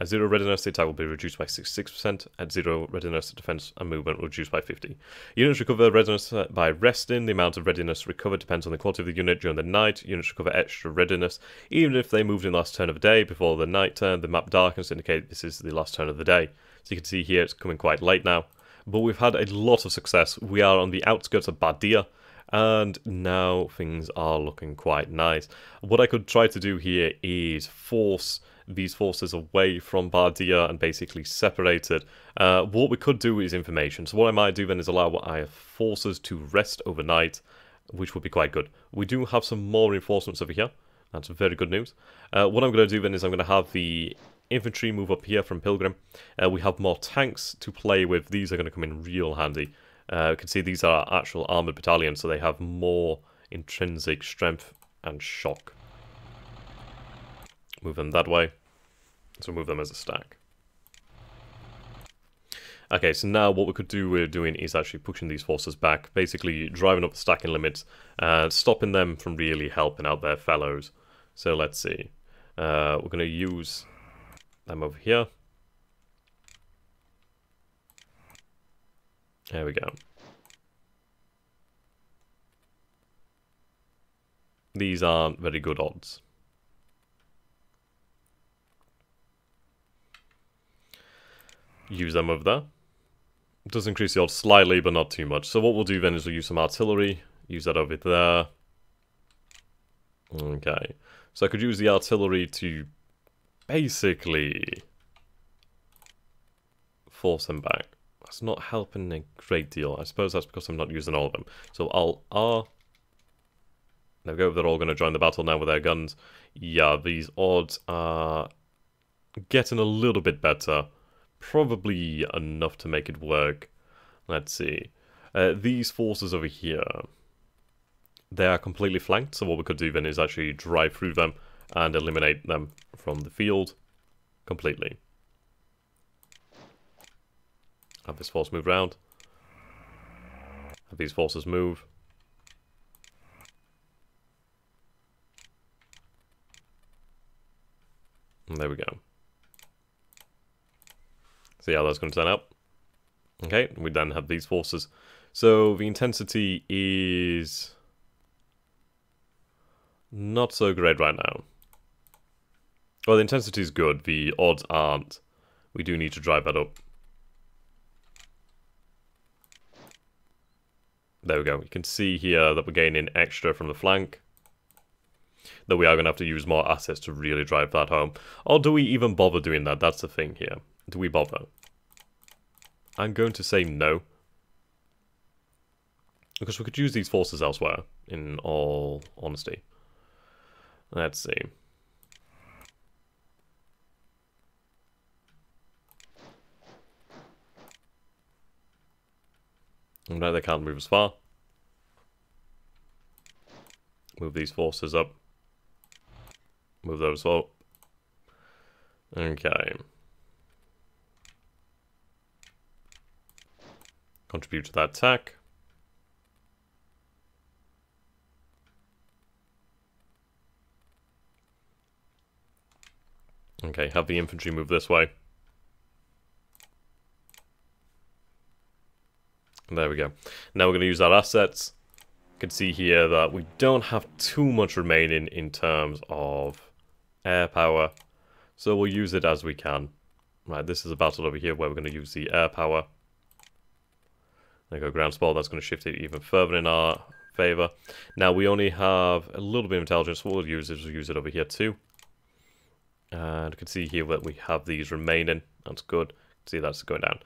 Speaker 1: At 0 readiness, the attack will be reduced by 66%. At 0 readiness, defense and movement will reduce by 50. Units recover readiness by resting. The amount of readiness recovered depends on the quality of the unit during the night. Units recover extra readiness even if they moved in the last turn of the day. Before the night turn, the map darkens to indicate this is the last turn of the day. So you can see here it's coming quite late now. But we've had a lot of success. We are on the outskirts of Bardia, and now things are looking quite nice. What I could try to do here is force these forces away from Bardia and basically separate it. What we could do is information. So what I might do then is allow our forces to rest overnight, which would be quite good. We do have some more reinforcements over here. That's very good news. What I'm going to do then is I'm going to have the infantry move up here from Pilgrim. We have more tanks to play with. These are going to come in real handy. You can see these are actual armoured battalions, so they have more intrinsic strength and shock. Move them that way. So move them as a stack. Okay, so now what we could do, we're doing is actually pushing these forces back, basically driving up the stacking limits, stopping them from really helping out their fellows. So let's see. We're going to use them over here. There we go. These aren't very good odds. Use them over there. It does increase the odds slightly, but not too much. So what we'll do then is we'll use some artillery. Use that over there. Okay. So I could use the artillery to basically force them back. That's not helping a great deal. I suppose that's because I'm not using all of them. So I'll R. There we go. They're all going to join the battle now with their guns. Yeah, these odds are getting a little bit better. Probably enough to make it work. Let's see. These forces over here, they are completely flanked. So what we could do then is actually drive through them and eliminate them from the field completely. Have this force move round. Have these forces move. And there we go. See how that's going to turn out. Okay, we then have these forces. So the intensity is not so great right now. Well, the intensity is good. The odds aren't. We do need to drive that up. There we go. You can see here that we're gaining extra from the flank. Though we are going to have to use more assets to really drive that home. Or do we even bother doing that? That's the thing here. Do we bother? I'm going to say no. Because we could use these forces elsewhere, in all honesty. Let's see. No, they can't move as far. Move these forces up. Move those up. Okay. Contribute to that attack. Okay, have the infantry move this way. There we go. Now we're going to use our assets. You can see here that we don't have too much remaining in terms of air power. So we'll use it as we can. Right, this is a battle over here where we're going to use the air power. There we go, ground support. That's going to shift it even further in our favor. Now we only have a little bit of intelligence. What we'll use is we'll use it over here too. And you can see here that we have these remaining. That's good. See, that's going down.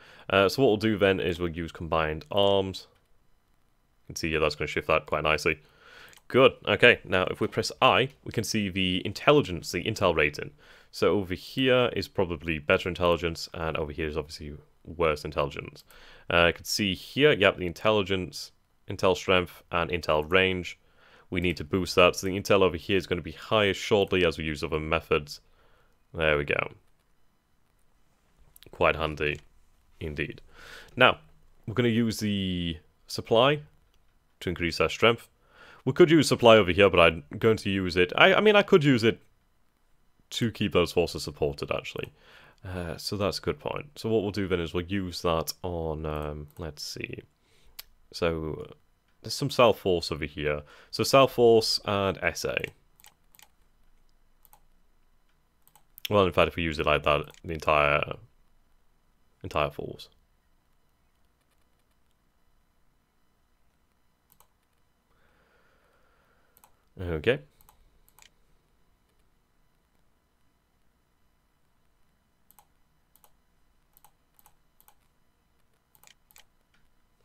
Speaker 1: So what we'll do then is we'll use combined arms. You can see here that's going to shift that quite nicely. Good. Okay, now if we press I, we can see the intelligence, the intel rating. So over here is probably better intelligence, and over here is obviously worse intelligence. You can see here, yep, the intelligence, intel strength, and intel range. We need to boost that. So the intel over here is going to be higher shortly as we use other methods. There we go. Quite handy indeed. Now, we're going to use the supply to increase our strength. We could use supply over here, but I'm going to use it. I mean, I could use it to keep those forces supported, actually. So that's a good point. So what we'll do then is we'll use that on, let's see. So there's some South Force over here. So South Force and SA. Well, in fact, if we use it like that, the entire force. Okay.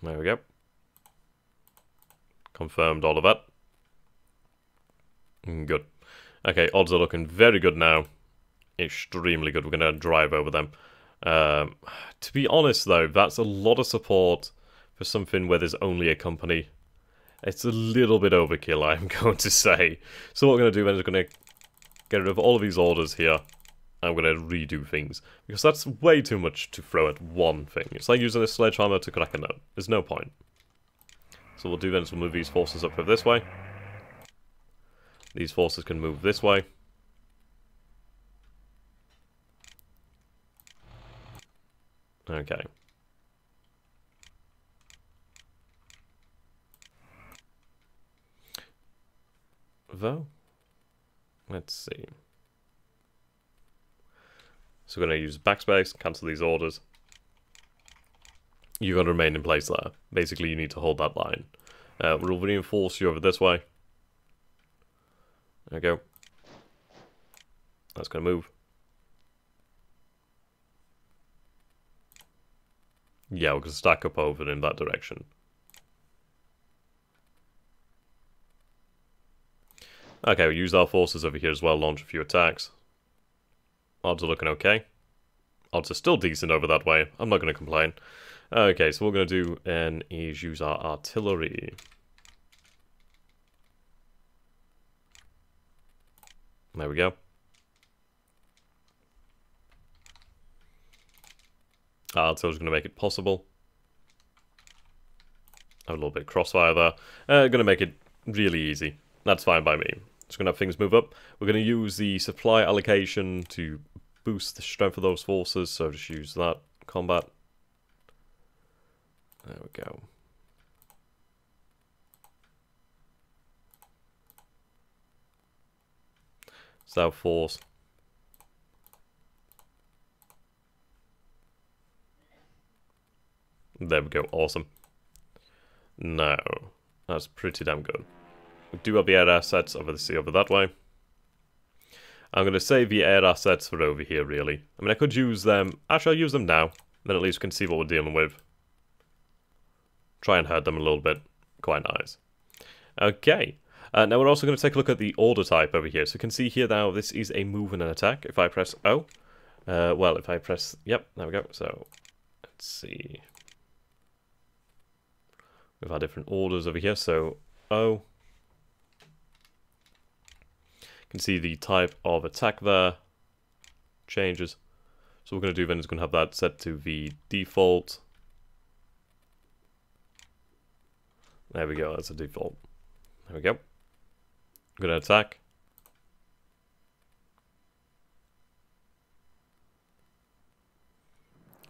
Speaker 1: There we go. Confirmed all of that. Good. Okay, odds are looking very good now. Extremely good. We're going to drive over them. To be honest, though, that's a lot of support for something where there's only a company. It's a little bit overkill, I'm going to say. So what we're going to do then is we're going to get rid of all of these orders here. I'm going to redo things. Because that's way too much to throw at one thing. It's like using a sledgehammer to crack a nut. There's no point. So what we'll do then is we'll move these forces up this way. These forces can move this way. Okay. Though, let's see. So we're going to use backspace, cancel these orders. You're going to remain in place there. Basically, you need to hold that line. We'll reinforce you over this way. There we go. That's going to move. Yeah, we're going to stack up over in that direction. Okay, we'll use our forces over here as well, launch a few attacks. Odds are looking okay. Odds are still decent over that way. I'm not going to complain. Okay, so what we're going to do then is use our artillery. There we go. Our artillery is going to make it possible. Have a little bit of crossfire there. Going to make it really easy. That's fine by me. Just going to have things move up. We're going to use the supply allocation to boost the strength of those forces. So just use that. Combat. There we go. South Force. There we go. Awesome. No. That's pretty damn good. We do have the air assets over the sea over that way. I'm going to save the air assets for over here, really. I mean, I could use them. Actually, I'll use them now. Then at least we can see what we're dealing with. Try and hurt them a little bit. Quite nice. Okay. Now we're also going to take a look at the order type over here. So you can see here now this is a move and an attack. If I press O, well, if I press, yep, there we go. So let's see. We've had different orders over here. So O. You can see the type of attack there changes. So what we're going to do then is going to have that set to the default. There we go, that's a default. There we go. I'm going to attack.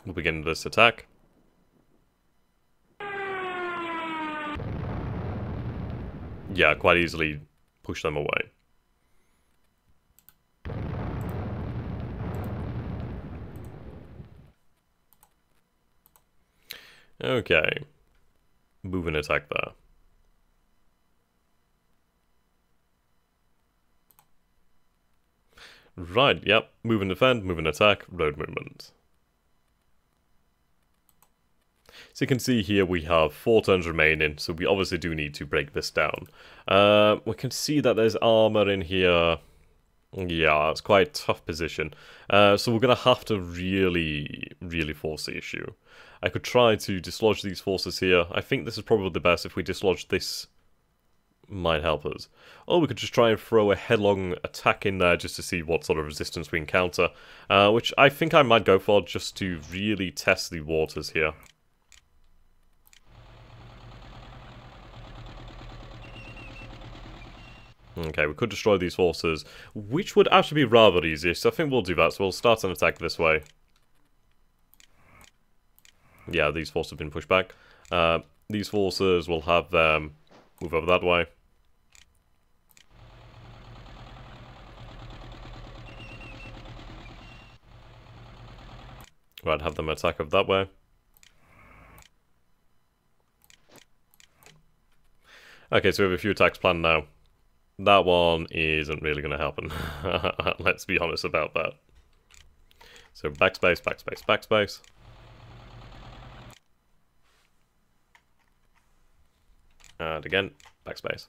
Speaker 1: We'll begin this attack. Yeah, quite easily push them away. Okay. Move and attack there. Right, yep. Move and defend, move and attack, road movement. So you can see here we have 4 turns remaining, so we obviously do need to break this down. We can see that there's armor in here. Yeah, it's quite a tough position. So we're going to have to really force the issue. I could try to dislodge these forces here. I think this is probably the best. If we dislodge this, might help us. Or we could just try and throw a headlong attack in there just to see what sort of resistance we encounter. Which I think I might go for just to really test the waters here. Okay, we could destroy these forces, which would actually be rather easy, so I think we'll do that. So we'll start an attack this way. Yeah, these forces have been pushed back. These forces will have them move over that way. Right, have them attack over that way. Okay, so we have a few attacks planned now. That one isn't really going to happen. Let's be honest about that. So backspace, backspace, backspace. And again, backspace.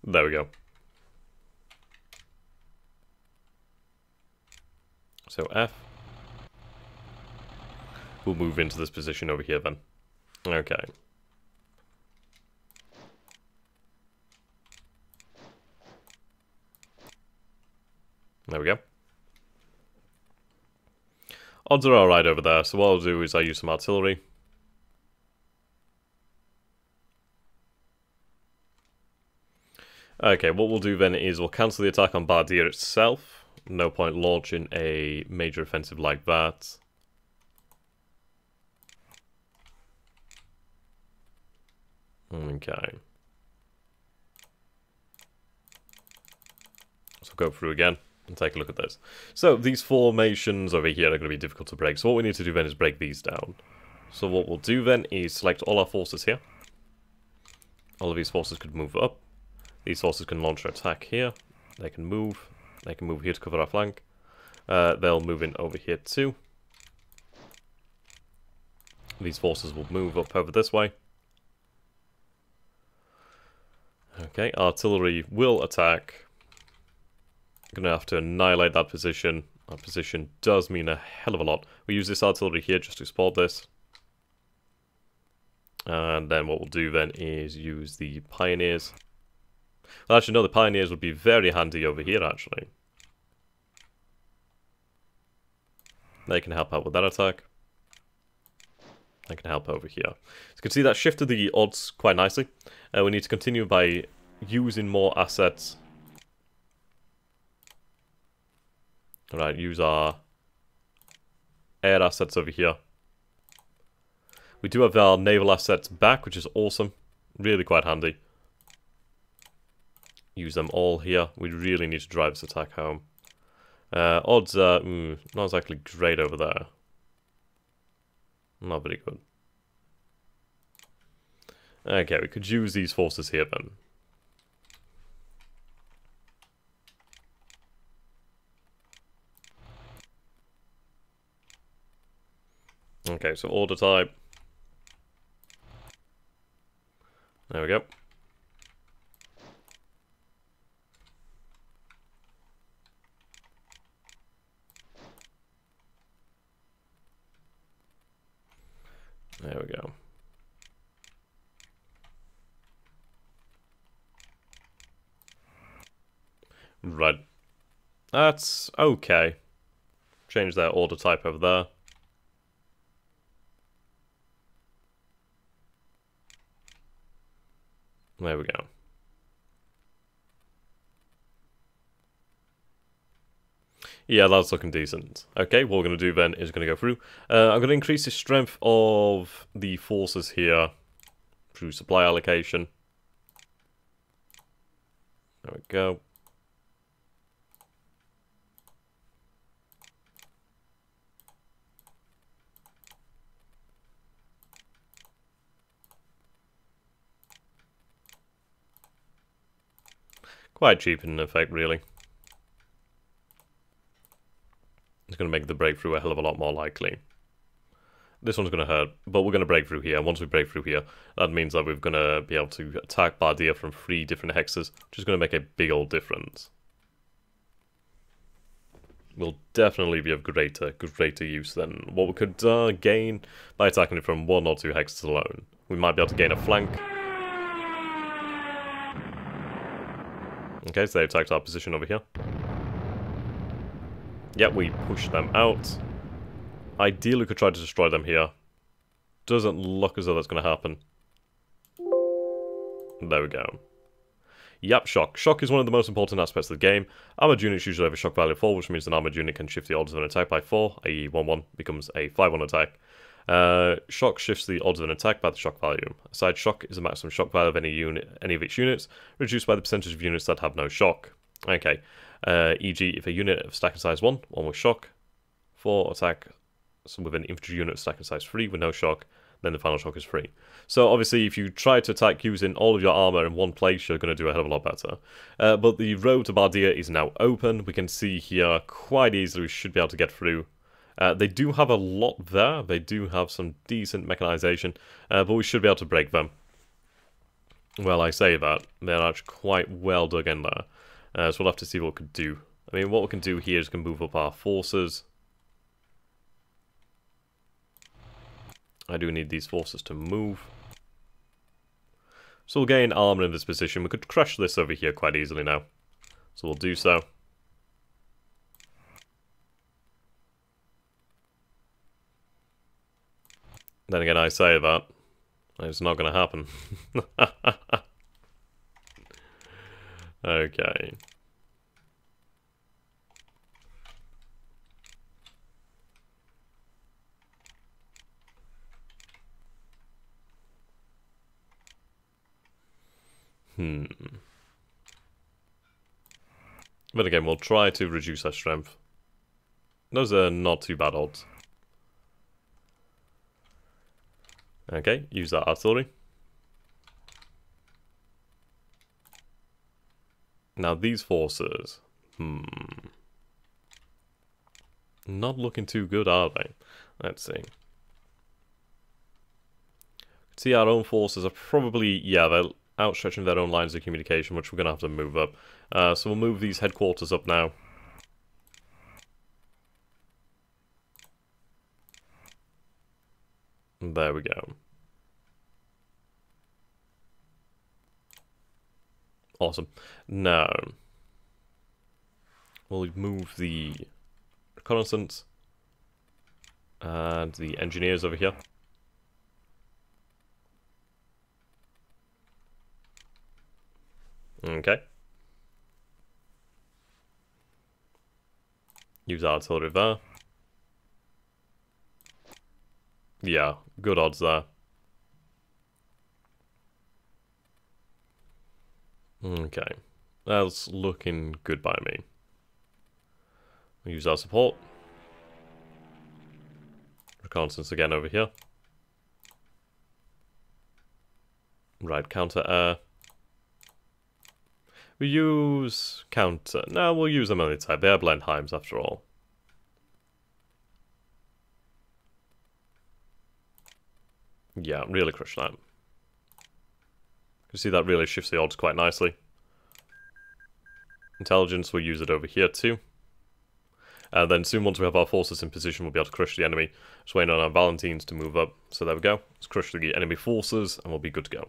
Speaker 1: There we go. So F. We'll move into this position over here then. Okay. There we go. Odds are alright over there, so what I'll do is I use some artillery. Okay, what we'll do then is we'll cancel the attack on Bardier itself. No point launching a major offensive like that. Okay. So go through again and take a look at this. So these formations over here are going to be difficult to break. So what we need to do then is break these down. So what we'll do then is select all our forces here. All of these forces could move up. These forces can launch an attack here. They can move. They can move here to cover our flank. They'll move in over here too. These forces will move up over this way. Okay, artillery will attack. Gonna have to annihilate that position. That position does mean a hell of a lot. We use this artillery here just to support this. And then what we'll do then is use the pioneers. Well, actually, no, the pioneers would be very handy over here, actually. They can help out with that attack. They can help over here. So you can see that shifted the odds quite nicely. We need to continue by using more assets. Alright, use our air assets over here. We do have our naval assets back, which is awesome. Really quite handy. Use them all here. We really need to drive this attack home. Odds are not exactly great over there. Not very good. Okay, we could use these forces here then. Okay, so order type. There we go. There we go. Right. That's okay. Change that order type over there. There we go. Yeah, that's looking decent. Okay, what we're going to do then is going to go through. I'm going to increase the strength of the forces here through supply allocation. There we go. Quite cheap in effect, really. It's going to make the breakthrough a hell of a lot more likely. This one's going to hurt, but we're going to break through here. Once we break through here, that means that we're going to be able to attack Bardia from 3 different hexes, which is going to make a big old difference. Will definitely be of greater use than what we could gain by attacking it from 1 or 2 hexes alone. We might be able to gain a flank. Okay, so they attacked our position over here. Yep, we push them out. Ideally, we could try to destroy them here. Doesn't look as though that's going to happen. There we go. Yep, shock. Shock is one of the most important aspects of the game. Armored units usually have a shock value of 4, which means an armored unit can shift the odds of an attack by 4, i.e. 1-1 becomes a 5-1 attack. Shock shifts the odds of an attack by the shock value. Aside shock is the maximum shock value of any of its units, reduced by the percentage of units that have no shock. Okay, e.g. if a unit of stacking size 1 with shock, 4 attack with an infantry unit of stacking size 3 with no shock, then the final shock is 3. So obviously if you try to attack using all of your armor in one place, you're going to do a hell of a lot better. But the road to Bardia is now open. We can see here quite easily we should be able to get through. They do have a lot there. They do have some decent mechanization, but we should be able to break them. Well, I say that. They're actually quite well dug in there. So we'll have to see what we can do. I mean, what we can do here is we can move up our forces. I do need these forces to move. So we'll gain armor in this position. We could crush this over here quite easily now. So we'll do so. Then again, I say that. It's not going to happen. Okay. But again, we'll try to reduce our strength. Those are not too bad odds. Okay, use that artillery. Now these forces, not looking too good, are they? Let's see. See, our own forces are probably, yeah, they're outstretching their own lines of communication, which we're going to have to move up. So we'll move these headquarters up now. There we go. Awesome. Now, we'll move the reconnaissance and the engineers over here. Okay. Use artillery there. Yeah, good odds there. Okay, that's looking good by me. We'll use our support. Reconnaissance again over here. Right, counter air. We use counter. No, we'll use them only type. They are Blenheims after all. Yeah, really crush that. You can see that really shifts the odds quite nicely. Intelligence, we'll use it over here too. And then soon, once we have our forces in position, we'll be able to crush the enemy. Just waiting on our Valentines to move up. So there we go. Let's crush the enemy forces, and we'll be good to go.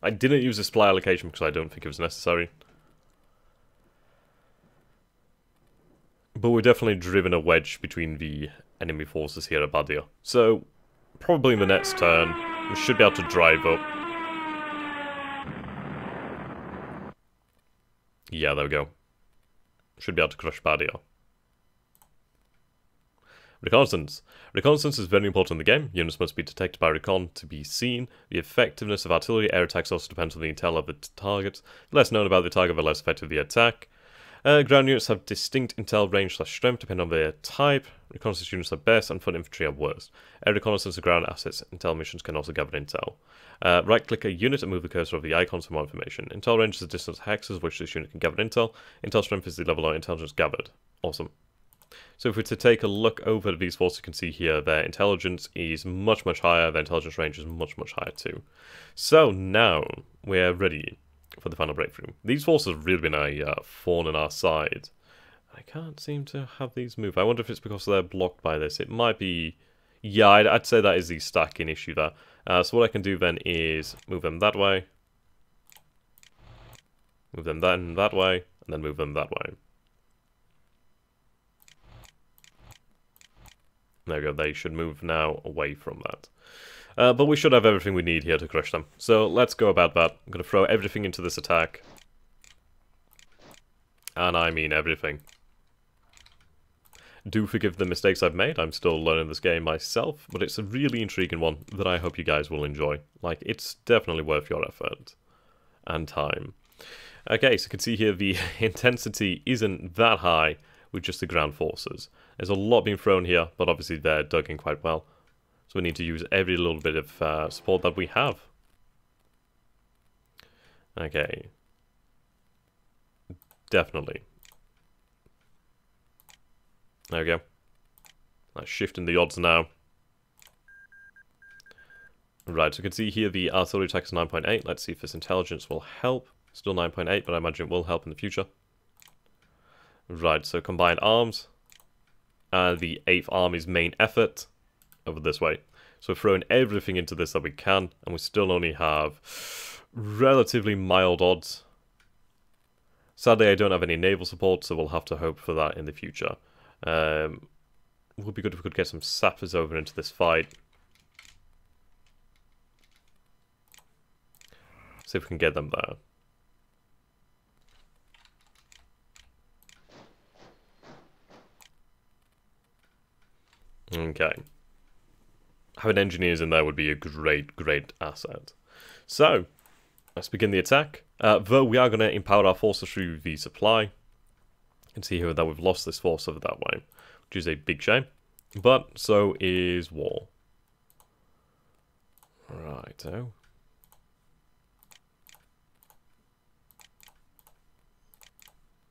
Speaker 1: I didn't use the supply allocation because I don't think it was necessary. But we're definitely driven a wedge between the enemy forces here at Badia. So, probably in the next turn, we should be able to drive up. Yeah, there we go. Should be able to crush Badia. Reconnaissance. Reconnaissance is very important in the game. Units must be detected by recon to be seen. The effectiveness of artillery air attacks also depends on the intel of the target. The less known about the target, the less effective the attack. Ground units have distinct intel range/strength depending on their type. Reconnaissance units are best and foot infantry are worst. Air reconnaissance and ground assets intel missions can also gather intel. Right-click a unit and move the cursor over the icons for more information. Intel range is the distance hexes which this unit can gather intel. Intel strength is the level of intelligence gathered. Awesome. So if we're to take a look over these forces, you can see here their intelligence is much, much higher. Their intelligence range is much, much higher too. So now we're ready for the final breakthrough. These forces have really been a thorn in our side. I can't seem to have these move. I wonder if it's because they're blocked by this. It might be... Yeah, I'd say that is the stacking issue there. So what I can do then is move them that way. Move them then that way. And then move them that way. There we go, they should move now away from that. But we should have everything we need here to crush them. So let's go about that. I'm going to throw everything into this attack. And I mean everything. Do forgive the mistakes I've made. I'm still learning this game myself. But it's a really intriguing one that I hope you guys will enjoy. Like, it's definitely worth your effort and time. Okay, so you can see here the intensity isn't that high with just the ground forces. There's a lot being thrown here, but obviously they're dug in quite well. So we need to use every little bit of support that we have. Okay. Definitely. There we go. That's shifting the odds now. Right, so you can see here the artillery attack is 9.8. Let's see if this intelligence will help. Still 9.8, but I imagine it will help in the future. Right, so combined arms. And the 8th Army's main effort over this way. So we're throwing everything into this that we can, and we still only have relatively mild odds. Sadly, I don't have any naval support, so we'll have to hope for that in the future. It would be good if we could get some sappers over into this fight. See if we can get them there. Okay. Having engineers in there would be a great, great asset. So, let's begin the attack. Though we are going to empower our forces through the supply. You can see here that we've lost this force over that way, which is a big shame. But so is war. Righto.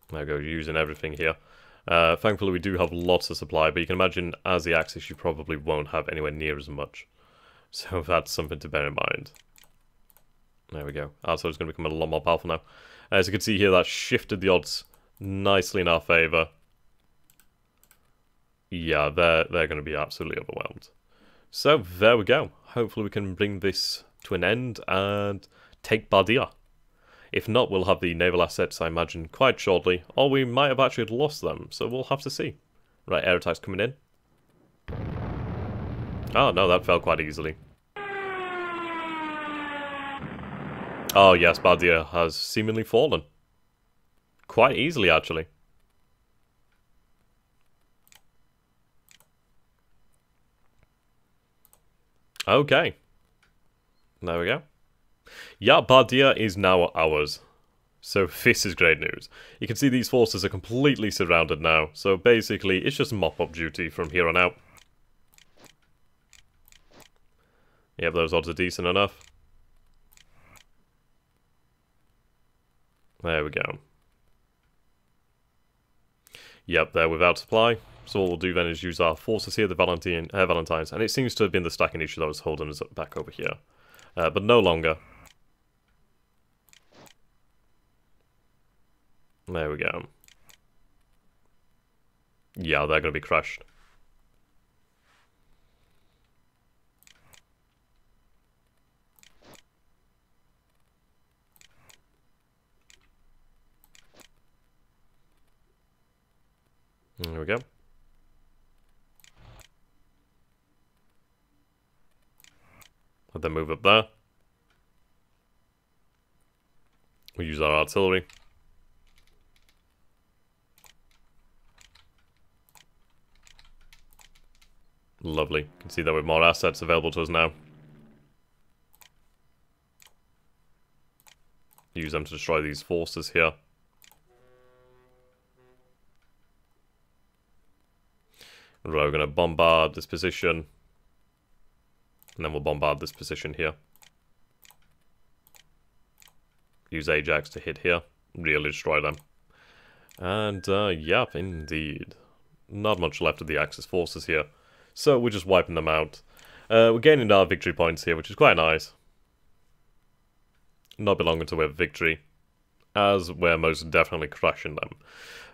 Speaker 1: There we go, using everything here. Thankfully we do have lots of supply, but you can imagine as the Axis you probably won't have anywhere near as much. So that's something to bear in mind. There we go. So it's going to become a lot more powerful now. As you can see here, that shifted the odds nicely in our favour. Yeah, they're going to be absolutely overwhelmed. So there we go. Hopefully we can bring this to an end and take Bardia. If not, we'll have the naval assets, I imagine, quite shortly. Or we might have actually lost them, so we'll have to see. Right, air attacks coming in. Oh, no, that fell quite easily. Oh, yes, Bardia has seemingly fallen. Quite easily, actually. Okay. There we go. Yeah, Bardia is now ours. So this is great news. You can see these forces are completely surrounded now. So basically, it's just mop-up duty from here on out. Yep, those odds are decent enough. There we go. Yep, they're without supply. So what we'll do then is use our forces here, the Valentines, and it seems to have been the stacking issue that was holding us back over here. But no longer. There we go. Yeah, they're going to be crushed. There we go. Let them move up there. We use our artillery. Lovely. You can see that with more assets available to us now. Use them to destroy these forces here. Right, we're going to bombard this position. And then we'll bombard this position here. Use Ajax to hit here. Really destroy them. And, yep, indeed. Not much left of the Axis forces here. So we're just wiping them out. We're gaining our victory points here, which is quite nice. Not belonging to a victory, as we're most definitely crushing them.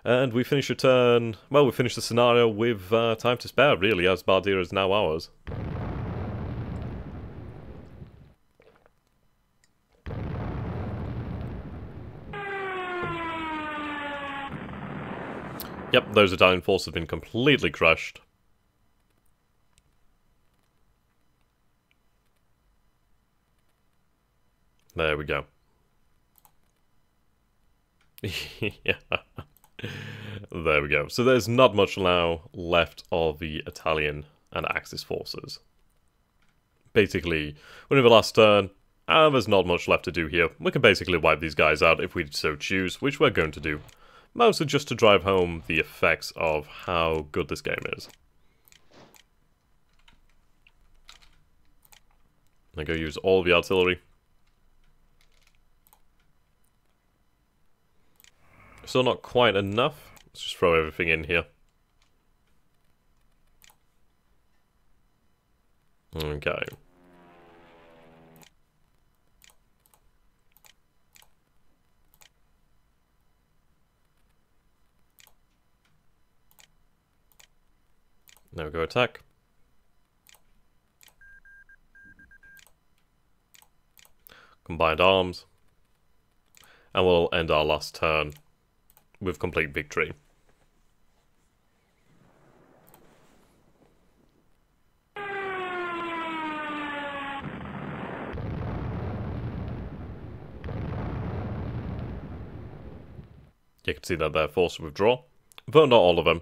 Speaker 1: And we finish a turn... Well, we finish the scenario with time to spare, really, as Bardia is now ours. Yep, those Italian forces have been completely crushed. There we go. Yeah. There we go. So there's not much now left of the Italian and Axis forces. Basically, we're in the last turn, and there's not much left to do here. We can basically wipe these guys out if we so choose, which we're going to do. Mostly just to drive home the effects of how good this game is. I go use all the artillery. Still not quite enough. Let's just throw everything in here. Okay. Now we go attack. Combined arms. And we'll end our last turn with complete victory. You can see that they're forced to withdraw, though not all of them.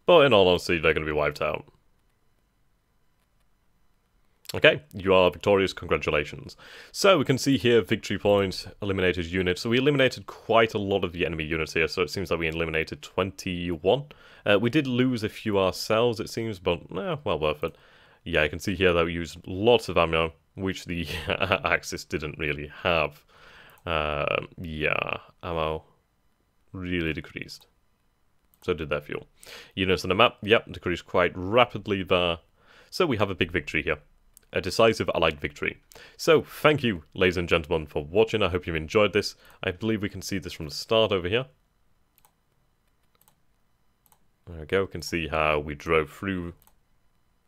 Speaker 1: But in all honesty, they're going to be wiped out. Okay, you are victorious, congratulations. So we can see here, victory points, eliminated units. So we eliminated quite a lot of the enemy units here, so it seems that we eliminated 21. We did lose a few ourselves, it seems, but, well worth it. Yeah, you can see here that we used lots of ammo, which the Axis didn't really have. Yeah, ammo really decreased. So did their fuel. Units on the map, yep, decreased quite rapidly there. So we have a big victory here. A decisive Allied victory. So, thank you, ladies and gentlemen, for watching. I hope you enjoyed this. I believe we can see this from the start over here. There we go, we can see how we drove through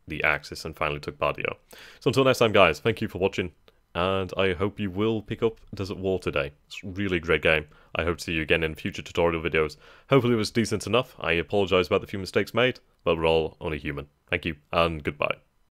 Speaker 1: the Axis and finally took Bardia. So until next time, guys, thank you for watching. And I hope you will pick up Desert War today. It's a really great game. I hope to see you again in future tutorial videos. Hopefully it was decent enough. I apologise about the few mistakes made, but we're all only human. Thank you, and goodbye.